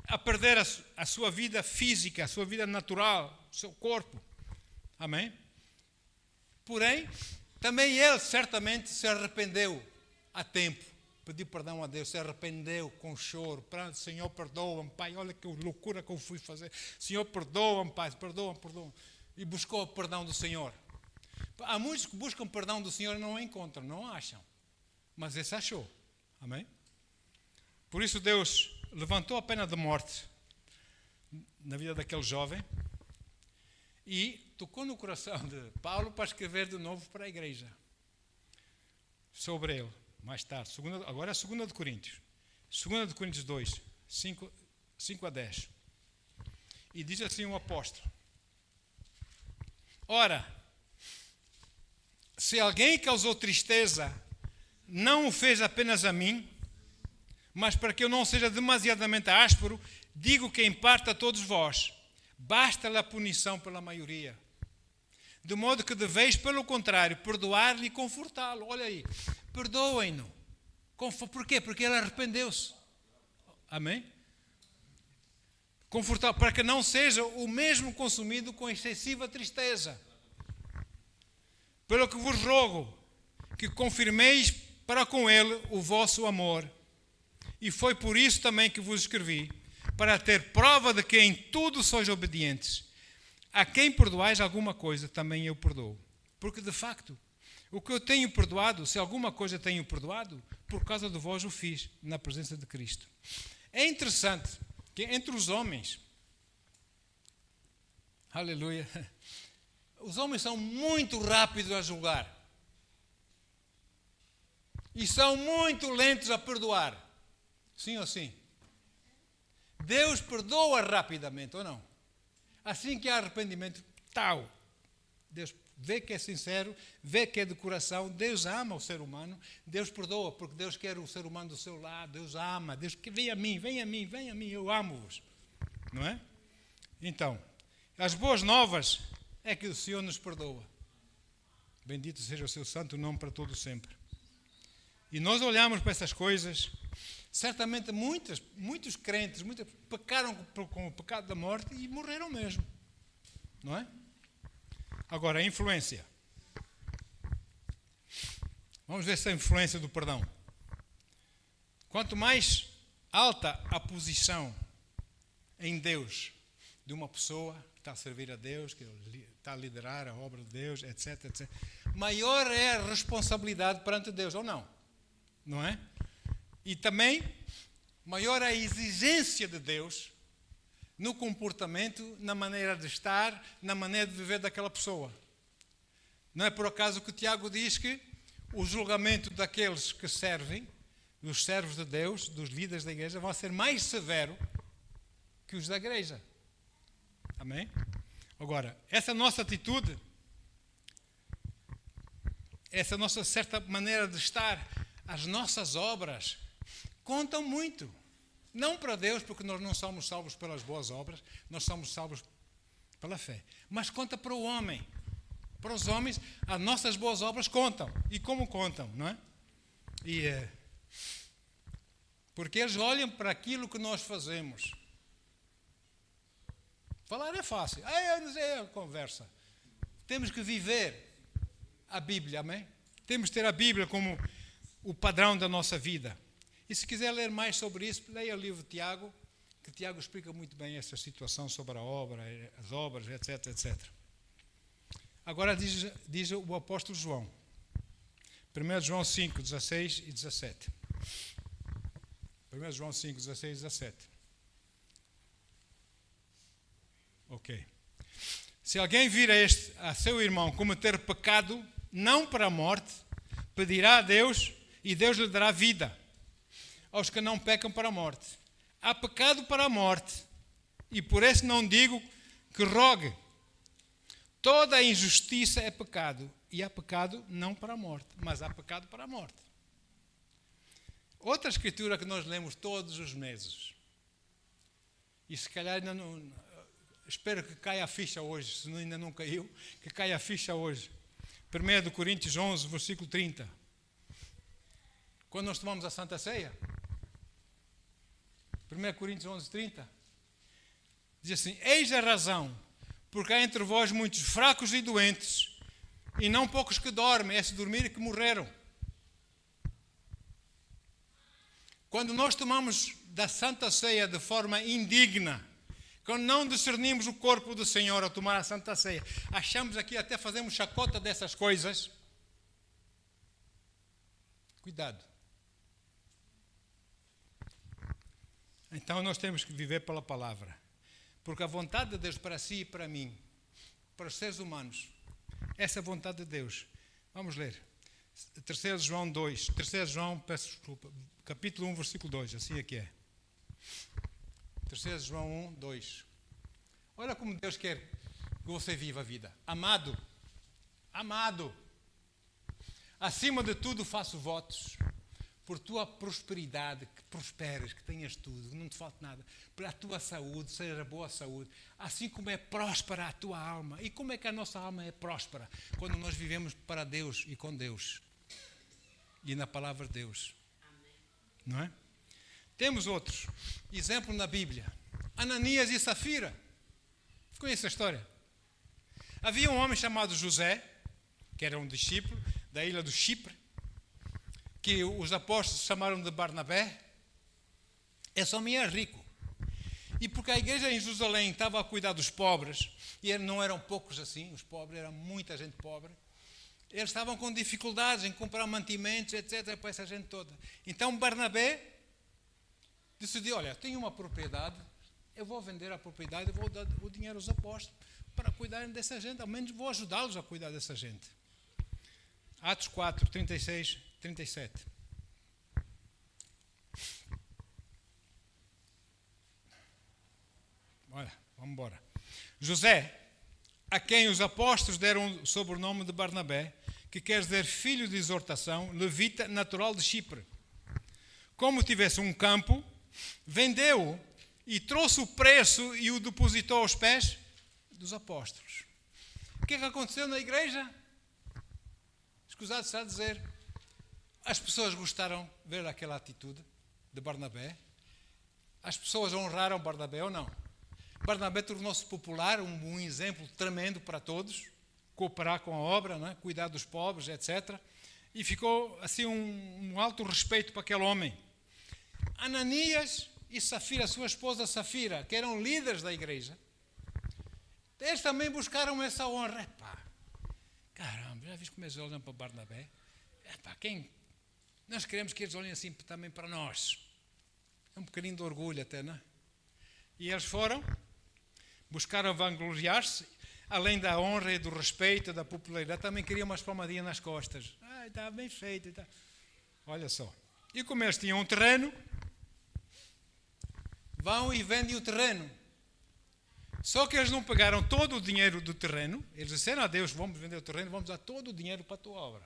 a perder a sua vida física, a sua vida natural, o seu corpo. Amém? Porém, também ele certamente se arrependeu a tempo. Pediu perdão a Deus, se arrependeu com choro. Senhor, perdoa-me, Pai, olha que loucura que eu fui fazer. Senhor, perdoa-me, Pai, perdoa-me. E buscou o perdão do Senhor. Há muitos que buscam perdão do Senhor e não o encontram, não acham. Mas esse achou. Amém? Por isso Deus levantou a pena de morte na vida daquele jovem e tocou no coração de Paulo para escrever de novo para a igreja sobre ele. Mais tarde, agora é 2 de Coríntios. 2 de Coríntios 2, 5 a 10. E diz assim o apóstolo: ora, se alguém causou tristeza, não o fez apenas a mim, mas para que eu não seja demasiadamente áspero, digo que em parte a todos vós, basta-lhe a punição pela maioria. De modo que deveis, pelo contrário, perdoar-lhe e confortá-lo. Olha aí, perdoem-no. Por quê? Porque ele arrependeu-se. Amém? Confortá-lo, para que não seja o mesmo consumido com excessiva tristeza. Pelo que vos rogo, que confirmeis para com ele o vosso amor. E foi por isso também que vos escrevi, para ter prova de que em tudo sois obedientes. A quem perdoais alguma coisa, também eu perdoo. Porque, de facto, o que eu tenho perdoado, se alguma coisa tenho perdoado, por causa de vós o fiz, na presença de Cristo. É interessante que entre os homens, aleluia, os homens são muito rápidos a julgar. E são muito lentos a perdoar. Sim ou sim? Deus perdoa rapidamente, ou não? Assim que há arrependimento, tal. Deus vê que é sincero, vê que é de coração. Deus ama o ser humano. Deus perdoa, porque Deus quer o ser humano do seu lado. Deus ama. Deus quer, vem a mim, eu amo-vos. Não é? Então, as boas novas é que o Senhor nos perdoa. Bendito seja o seu santo nome para todo sempre. E nós olhamos para essas coisas. Certamente muitos crentes pecaram com o pecado da morte e morreram mesmo. Não é? Agora, a influência. Vamos ver essa influência do perdão. Quanto mais alta a posição em Deus de uma pessoa que está a servir a Deus, que está a liderar a obra de Deus, etc, etc, maior é a responsabilidade perante Deus, ou não? Não é? E também maior é a exigência de Deus no comportamento, na maneira de estar, na maneira de viver daquela pessoa. Não é por acaso que o Tiago diz que o julgamento daqueles que servem, dos servos de Deus, dos líderes da igreja, vai ser mais severo que os da igreja. Amém? Agora, essa nossa atitude, essa nossa certa maneira de estar, as nossas obras, contam muito. Não para Deus, porque nós não somos salvos pelas boas obras, nós somos salvos pela fé. Mas conta para o homem. Para os homens, as nossas boas obras contam. E como contam, não é? Porque eles olham para aquilo que nós fazemos. Falar é fácil. É conversa. Temos que viver a Bíblia, amém? Temos que ter a Bíblia como o padrão da nossa vida. E se quiser ler mais sobre isso, leia o livro de Tiago, que Tiago explica muito bem essa situação sobre a obra, as obras, etc, etc. Agora diz o apóstolo João. 1 João 5, 16 e 17. 1 João 5, 16 e 17. Ok. Se alguém vir a seu irmão cometer pecado, não para a morte, pedirá a Deus e Deus lhe dará vida aos que não pecam para a morte. Há pecado para a morte, e por isso não digo que rogue. Toda a injustiça é pecado, e há pecado não para a morte, mas há pecado para a morte. Outra escritura que nós lemos todos os meses, e se calhar ainda não, espero que caia a ficha hoje, se ainda não caiu, que caia a ficha hoje. 1 Coríntios 11, versículo 30. Quando nós tomamos a Santa Ceia, 1 Coríntios 11, 30, diz assim: eis a razão, porque há entre vós muitos fracos e doentes, e não poucos que dormem, é se dormir que morreram. Quando nós tomamos da Santa Ceia de forma indigna, quando não discernimos o corpo do Senhor ao tomar a Santa Ceia, achamos aqui, até fazemos chacota dessas coisas, cuidado. Então nós temos que viver pela palavra. Porque a vontade de Deus para si e para mim, para os seres humanos, essa é a vontade de Deus. Vamos ler. 3 João 2, 3 João, peço desculpa, capítulo 1, versículo 2, assim é que é. 3 João 1, 2. Olha como Deus quer que você viva a vida. Amado, amado, acima de tudo faço votos por tua prosperidade, que prosperes, que tenhas tudo, que não te falte nada, para a tua saúde, seja boa saúde, assim como é próspera a tua alma. E como é que a nossa alma é próspera? Quando nós vivemos para Deus e com Deus. E na palavra de Deus. Amém. Não é? Temos outros. Exemplo na Bíblia. Ananias e Safira. Conhece a história? Havia um homem chamado José, que era um discípulo da ilha do Chipre, que os apóstolos chamaram de Barnabé. Esse homem era rico. E porque a igreja em Jerusalém estava a cuidar dos pobres, e não eram poucos assim, os pobres, era muita gente pobre, eles estavam com dificuldades em comprar mantimentos, etc., para essa gente toda. Então Barnabé decidiu: olha, tenho uma propriedade, eu vou vender a propriedade e vou dar o dinheiro aos apóstolos para cuidarem dessa gente, ao menos vou ajudá-los a cuidar dessa gente. Atos 4, 36, 37. Olha, vamos embora. José, a quem os apóstolos deram o sobrenome de Barnabé, que quer dizer filho de exortação, levita, natural de Chipre. Como tivesse um campo, vendeu-o e trouxe o preço e o depositou aos pés dos apóstolos. O que é que aconteceu na igreja? Escusado está a dizer, as pessoas gostaram de ver aquela atitude de Barnabé. As pessoas honraram Barnabé ou não? Barnabé tornou-se popular, um exemplo tremendo para todos, cooperar com a obra, não é? Cuidar dos pobres, etc. E ficou assim um alto respeito para aquele homem. Ananias e Safira, sua esposa Safira, que eram líderes da igreja, eles também buscaram essa honra. Epá, caramba, já viste como eles olham para Barnabé? Epá, nós queremos que eles olhem assim também para nós. É um bocadinho de orgulho até, não é? E eles foram, buscaram vangloriar-se, além da honra e do respeito, da popularidade, também queriam umas palmadinhas nas costas. Está bem feito. Tá. Olha só. E como eles tinham um terreno, vão e vendem o terreno. Só que eles não pegaram todo o dinheiro do terreno. Eles disseram a Deus, vamos vender o terreno, vamos dar todo o dinheiro para a tua obra.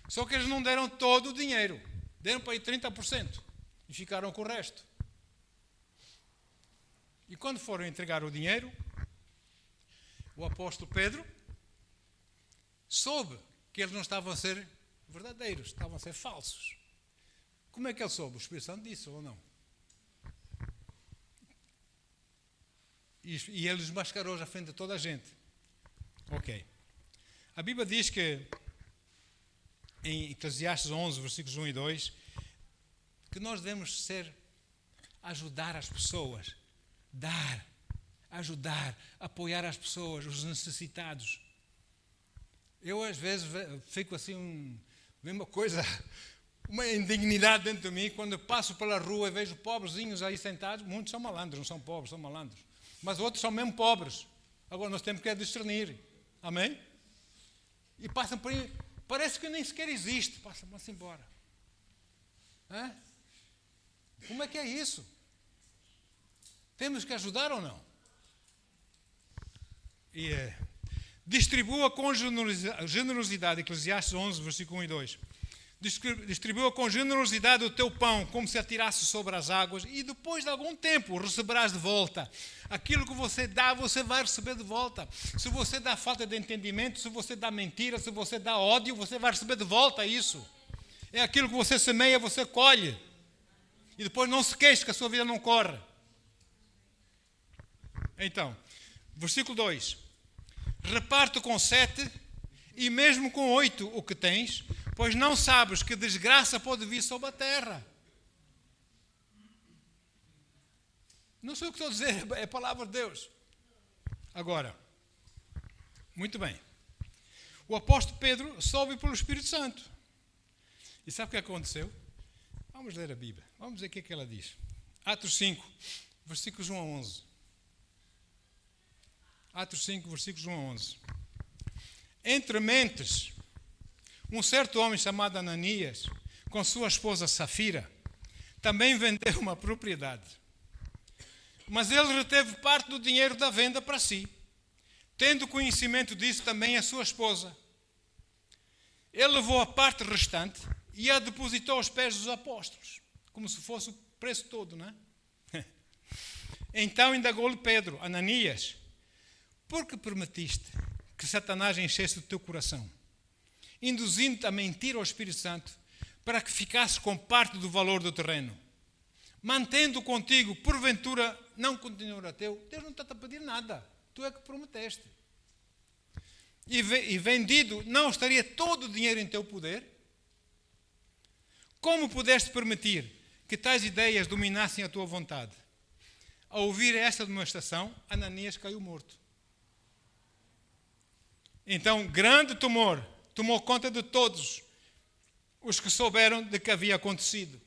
Só que eles não deram todo o dinheiro. Deram para aí 30%. E ficaram com o resto. E quando foram entregar o dinheiro, o apóstolo Pedro soube que eles não estavam a ser verdadeiros, estavam a ser falsos. Como é que ele soube? O Espírito Santo disse ou não? E ele os mascarou à frente de toda a gente. Ok. A Bíblia diz que, em Eclesiastes 11, versículos 1 e 2, que nós devemos ajudar as pessoas, dar, ajudar, apoiar as pessoas, os necessitados. Eu, às vezes, fico assim, uma coisa, uma indignidade dentro de mim, quando eu passo pela rua e vejo pobrezinhos aí sentados. Muitos são malandros, não são pobres, são malandros. Mas outros são mesmo pobres. Agora nós temos que discernir. Amém? E passam por aí, parece que nem sequer existe. Vão-se embora. Hã? Como é que é isso? Temos que ajudar ou não? E distribua com generosidade, Eclesiastes 11, versículo 1 e 2. Distribua com generosidade o teu pão, como se atirasse sobre as águas, e depois de algum tempo receberás de volta. Aquilo que você dá, você vai receber de volta. Se você dá falta de entendimento, se você dá mentira, se você dá ódio, você vai receber de volta isso. É aquilo que você semeia, você colhe. E depois não se queixe que a sua vida não corre. Então, versículo 2. Reparte com 7 e mesmo com 8 o que tens, pois não sabes que desgraça pode vir sobre a terra. Não sei o que estou a dizer, é a palavra de Deus. Agora, muito bem. O apóstolo Pedro soube pelo Espírito Santo. E sabe o que aconteceu? Vamos ler a Bíblia. Vamos ver o que é que ela diz. Atos 5, versículos 1 a 11. Atos 5, versículos 1 a 11. Entre mentes, um certo homem chamado Ananias, com sua esposa Safira, também vendeu uma propriedade. Mas ele reteve parte do dinheiro da venda para si, tendo conhecimento disso também a sua esposa. Ele levou a parte restante e a depositou aos pés dos apóstolos, como se fosse o preço todo, não é? Então indagou-lhe Pedro: Ananias, por que permitiste que Satanás enchesse o teu coração, induzindo-te a mentir ao Espírito Santo, para que ficasses com parte do valor do terreno? Mantendo contigo, porventura, não continuará teu? Deus não está a pedir nada, tu é que prometeste. E vendido, não estaria todo o dinheiro em teu poder? Como pudeste permitir que tais ideias dominassem a tua vontade? Ao ouvir esta demonstração, Ananias caiu morto. Então, grande temor tomou conta de todos os que souberam de que havia acontecido.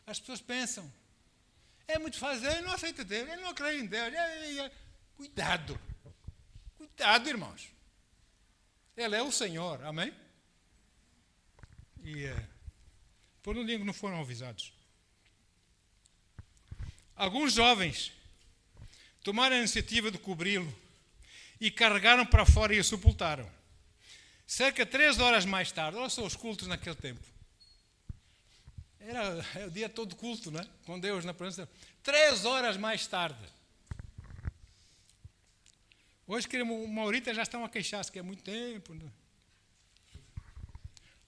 As pessoas pensam, é muito fácil, eu não aceito Deus, eu não creio em Deus. Cuidado, cuidado, irmãos. Ele é o Senhor, amém? E por um dia não foram avisados. Alguns jovens tomaram a iniciativa de cobri-lo e carregaram para fora e o sepultaram. Cerca de 3 horas mais tarde, olha só os cultos naquele tempo. Era o dia todo culto, não é? Com Deus na presença. 3 horas mais tarde. Hoje, uma horita já estão a queixar-se que é muito tempo. Não é?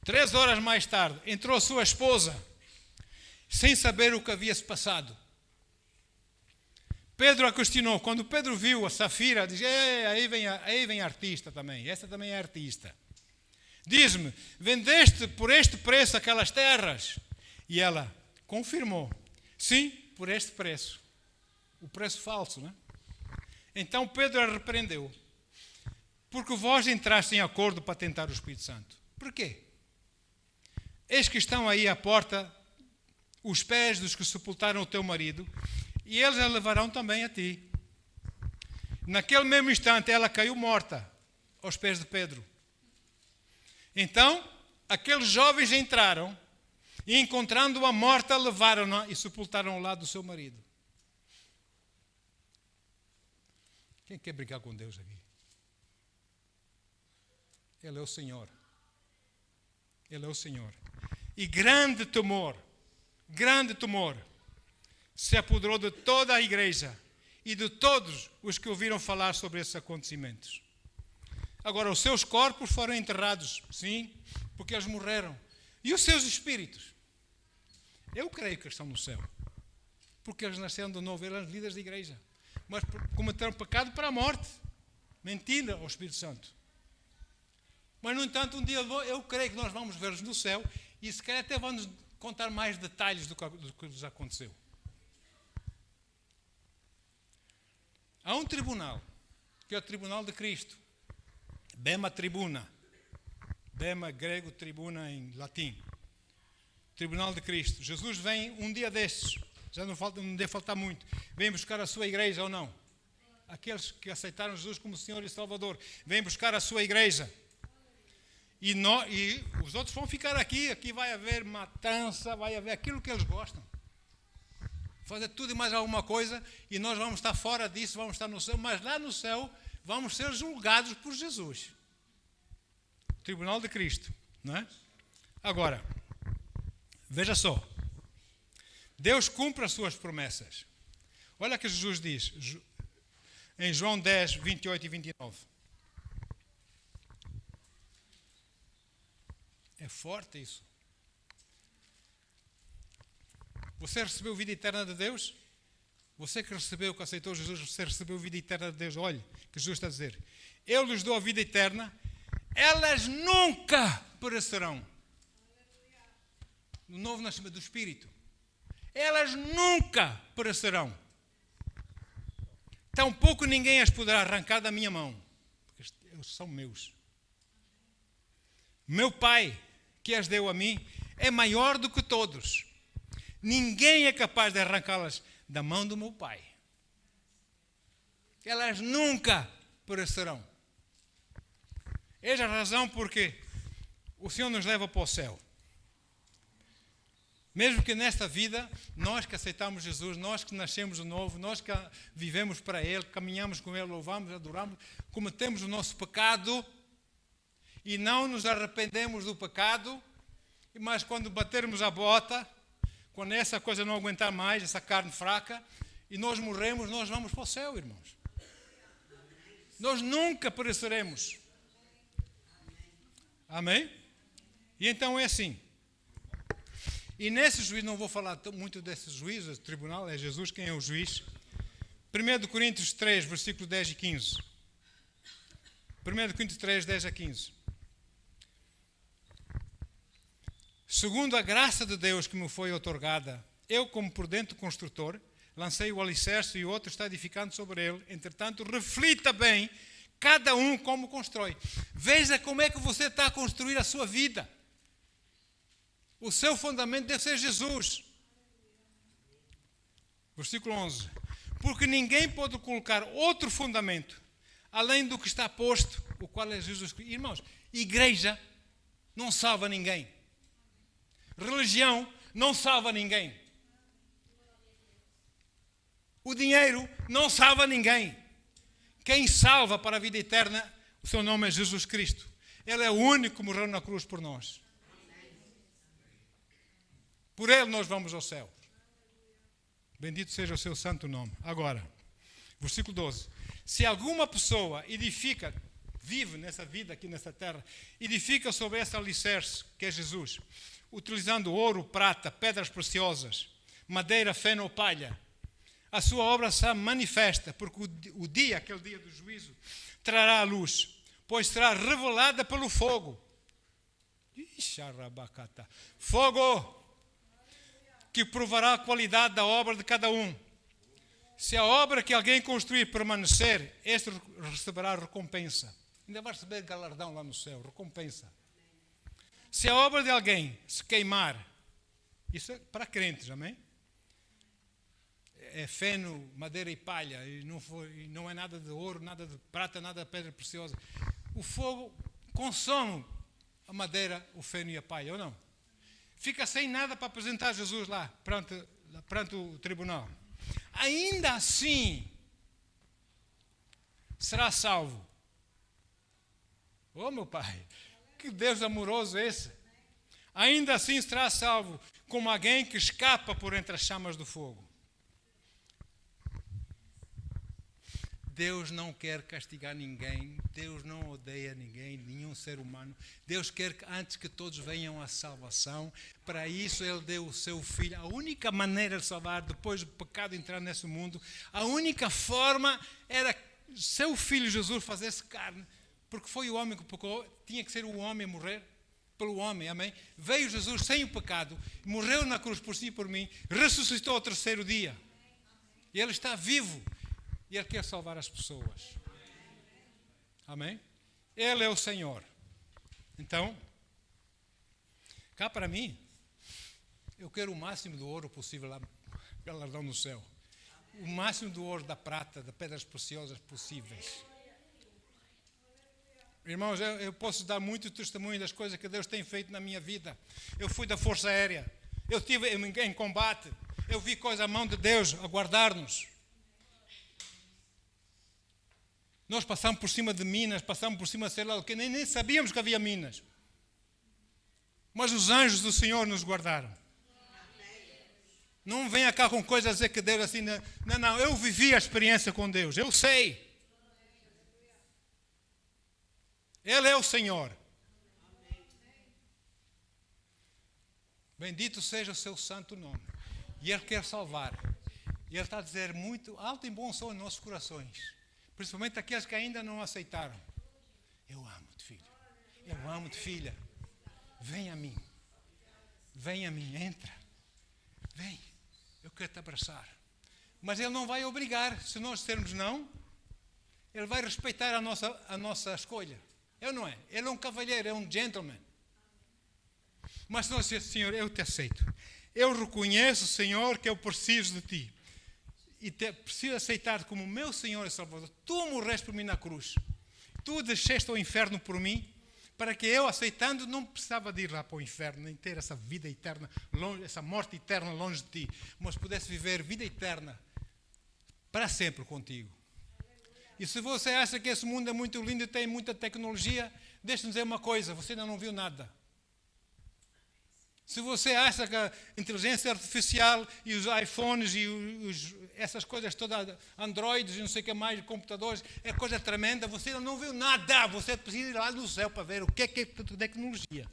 3 horas mais tarde, entrou a sua esposa, sem saber o que havia se passado. Pedro a questionou. Quando Pedro viu a Safira, diz: aí vem a artista também. Essa também é artista. Diz-me, vendeste por este preço aquelas terras? E ela confirmou: Sim, por este preço. O preço falso, não é? Então Pedro a repreendeu. Porque vós entraste em acordo para tentar o Espírito Santo. Por quê? Eis que estão aí à porta os pés dos que sepultaram o teu marido, e eles a levarão também a ti. Naquele mesmo instante ela caiu morta aos pés de Pedro. Então, aqueles jovens entraram e, encontrando-a morta, levaram-na e sepultaram ao lado do seu marido. Quem quer brincar com Deus aqui? Ele é o Senhor. Ele é o Senhor. E grande temor se apoderou de toda a igreja e de todos os que ouviram falar sobre esses acontecimentos. Agora, os seus corpos foram enterrados, sim, porque eles morreram. E os seus espíritos? Eu creio que eles estão no céu, porque eles nasceram de novo, eles eram líderes de igreja, mas cometeram pecado para a morte, mentira ao Espírito Santo. Mas, no entanto, um dia eu creio que nós vamos ver-los no céu e se calhar até vamos contar mais detalhes do que lhes aconteceu. Há um tribunal, que é o Tribunal de Cristo. Bema tribuna. Bema grego, tribuna em latim. Tribunal de Cristo. Jesus vem um dia destes, já não deve faltar muito, vem buscar a sua igreja ou não? Aqueles que aceitaram Jesus como Senhor e Salvador, vem buscar a sua igreja. E os outros vão ficar aqui vai haver matança, vai haver aquilo que eles gostam. Fazer tudo e mais alguma coisa, e nós vamos estar fora disso, vamos estar no céu, mas lá no céu vamos ser julgados por Jesus. Tribunal de Cristo, não é? Agora, veja só. Deus cumpre as suas promessas. Olha o que Jesus diz em João 10, 28 e 29. É forte isso. Você recebeu vida eterna de Deus? Você que recebeu, que aceitou Jesus, você recebeu vida eterna de Deus. Olha o que Jesus está a dizer. Eu lhes dou a vida eterna, elas nunca perecerão. No novo nascimento do Espírito. Elas nunca perecerão. Tampouco ninguém as poderá arrancar da minha mão. Porque eles são meus. Meu Pai, que as deu a mim, é maior do que todos. Ninguém é capaz de arrancá-las da mão do meu Pai. Elas nunca perecerão. Eis a razão porque o Senhor nos leva para o céu. Mesmo que nesta vida, nós que aceitamos Jesus, nós que nascemos de novo, nós que vivemos para Ele, caminhamos com Ele, louvamos, adoramos, cometemos o nosso pecado e não nos arrependemos do pecado, mas quando batermos a bota, quando essa coisa não aguentar mais, essa carne fraca, e nós morremos, nós vamos para o céu, irmãos. Nós nunca pereceremos. Amém? E então é assim. E nesse juízo, não vou falar muito desse juízo, esse tribunal, é Jesus quem é o juiz. 1 Coríntios 3, versículos 10 e 15. 1 Coríntios 3, 10 a 15. Segundo a graça de Deus que me foi outorgada, eu, como prudente construtor, lancei o alicerce e o outro está edificando sobre ele. Entretanto, reflita bem, cada um como constrói. Veja como é que você está a construir a sua vida. O seu fundamento deve ser Jesus. Versículo 11. Porque ninguém pode colocar outro fundamento, além do que está posto, o qual é Jesus Cristo. Irmãos, igreja não salva ninguém. Religião não salva ninguém. O dinheiro não salva ninguém. Quem salva para a vida eterna, o seu nome é Jesus Cristo. Ele é o único que morreu na cruz por nós. Por Ele nós vamos ao céu. Bendito seja o seu santo nome. Agora, versículo 12. Se alguma pessoa edifica, vive nessa vida aqui nessa terra, edifica sobre esse alicerce que é Jesus, utilizando ouro, prata, pedras preciosas, madeira, feno ou palha, a sua obra será manifesta, porque o dia, aquele dia do juízo, trará a luz, pois será revelada pelo fogo. Fogo! que provará a qualidade da obra de cada um. Se a obra que alguém construir permanecer, este receberá recompensa. Ainda vai receber galardão lá no céu, recompensa. Se a obra de alguém se queimar, isso é para crentes, amém? É feno, madeira e palha, e não é nada de ouro, nada de prata, nada de pedra preciosa. O fogo consome a madeira, o feno e a palha, ou não? Fica sem nada para apresentar Jesus lá, perante o tribunal. Ainda assim, será salvo. Oh, meu Pai, que Deus amoroso é esse? Ainda assim será salvo, como alguém que escapa por entre as chamas do fogo. Deus não quer castigar ninguém, Deus não odeia ninguém, nenhum ser humano. Deus quer que antes que todos venham à salvação, para isso Ele deu o seu Filho. A única maneira de salvar, depois do pecado entrar nesse mundo, a única forma era seu Filho Jesus fazer-se carne, porque foi o homem que pecou, tinha que ser o homem a morrer pelo homem, amém? Veio Jesus sem o pecado, morreu na cruz por si e por mim, ressuscitou ao terceiro dia. E Ele está vivo. E Ele quer salvar as pessoas. Amém? Ele é o Senhor. Então, cá para mim, eu quero o máximo do ouro possível lá, galardão no céu. O máximo do ouro, da prata, das pedras preciosas possíveis. Irmãos, eu posso dar muito testemunho das coisas que Deus tem feito na minha vida. Eu fui da Força Aérea. Eu estive em combate. Eu vi coisa, a mão de Deus a guardar-nos. Nós passamos por cima de minas, passamos por cima de sei lá o que, nem sabíamos que havia minas. Mas os anjos do Senhor nos guardaram. Não venha cá com coisas a dizer que Deus assim... Não, eu vivi a experiência com Deus, eu sei. Ele é o Senhor. Bendito seja o seu santo nome. E Ele quer salvar. E Ele está a dizer muito alto e bom som em nossos corações. Principalmente aqueles que ainda não aceitaram. Eu amo-te, filho. Eu amo-te, filha. Vem a mim. Vem a mim, entra. Vem. Eu quero te abraçar. Mas Ele não vai obrigar. Se nós dissermos não, Ele vai respeitar a nossa escolha. É ou não é? Ele é um cavalheiro, é um gentleman. Mas se nós dissermos, Senhor, eu te aceito. Eu reconheço, Senhor, que eu preciso de Ti. E preciso aceitar como meu Senhor e Salvador. Tu morreste por mim na cruz. Tu desceste ao inferno por mim, para que eu, aceitando, não precisava de ir lá para o inferno, nem ter essa vida eterna, longe, essa morte eterna longe de ti, mas pudesse viver vida eterna para sempre contigo. E se você acha que esse mundo é muito lindo e tem muita tecnologia, deixa-me dizer uma coisa, você ainda não viu nada. Se você acha que a inteligência artificial e os iPhones e essas coisas todas, Androids e não sei o que mais, computadores, é coisa tremenda, você ainda não viu nada. Você precisa ir lá no céu para ver o que é tecnologia.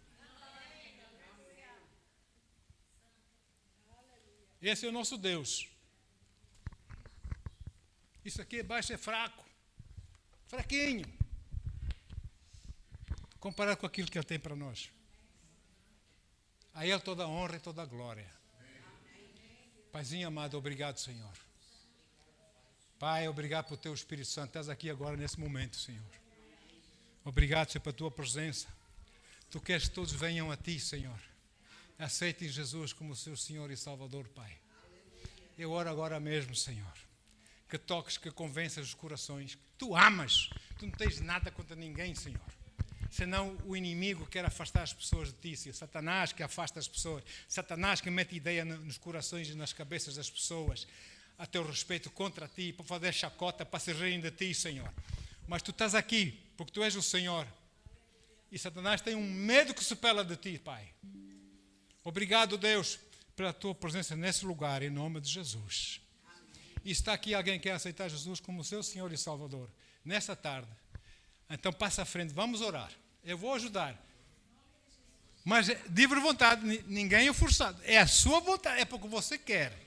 Esse é o nosso Deus. Isso aqui abaixo é fraco. Fraquinho. Comparado com aquilo que Ele tem para nós. A Ele toda a honra e toda a glória. Paizinho amado, obrigado, Senhor. Pai, obrigado pelo Teu Espírito Santo. Estás aqui agora nesse momento, Senhor. Obrigado, Senhor, pela Tua presença. Tu queres que todos venham a Ti, Senhor. Aceitem Jesus como seu Senhor e Salvador, Pai. Eu oro agora mesmo, Senhor. Que toques, que convenças os corações. Que Tu amas. Tu não tens nada contra ninguém, Senhor. Senão o inimigo quer afastar as pessoas de ti. Satanás que afasta as pessoas. Satanás que mete ideia nos corações e nas cabeças das pessoas a teu respeito contra ti, para fazer chacota, para se rirem de ti, Senhor. Mas tu estás aqui, porque tu és o Senhor. E Satanás tem um medo que se pela de ti, Pai. Obrigado, Deus, pela tua presença nesse lugar, em nome de Jesus. E está aqui alguém que quer aceitar Jesus como seu Senhor e Salvador, nessa tarde. Então passa à frente, vamos orar. Eu vou ajudar. Mas de livre vontade, ninguém é forçado. É a sua vontade, é porque você quer.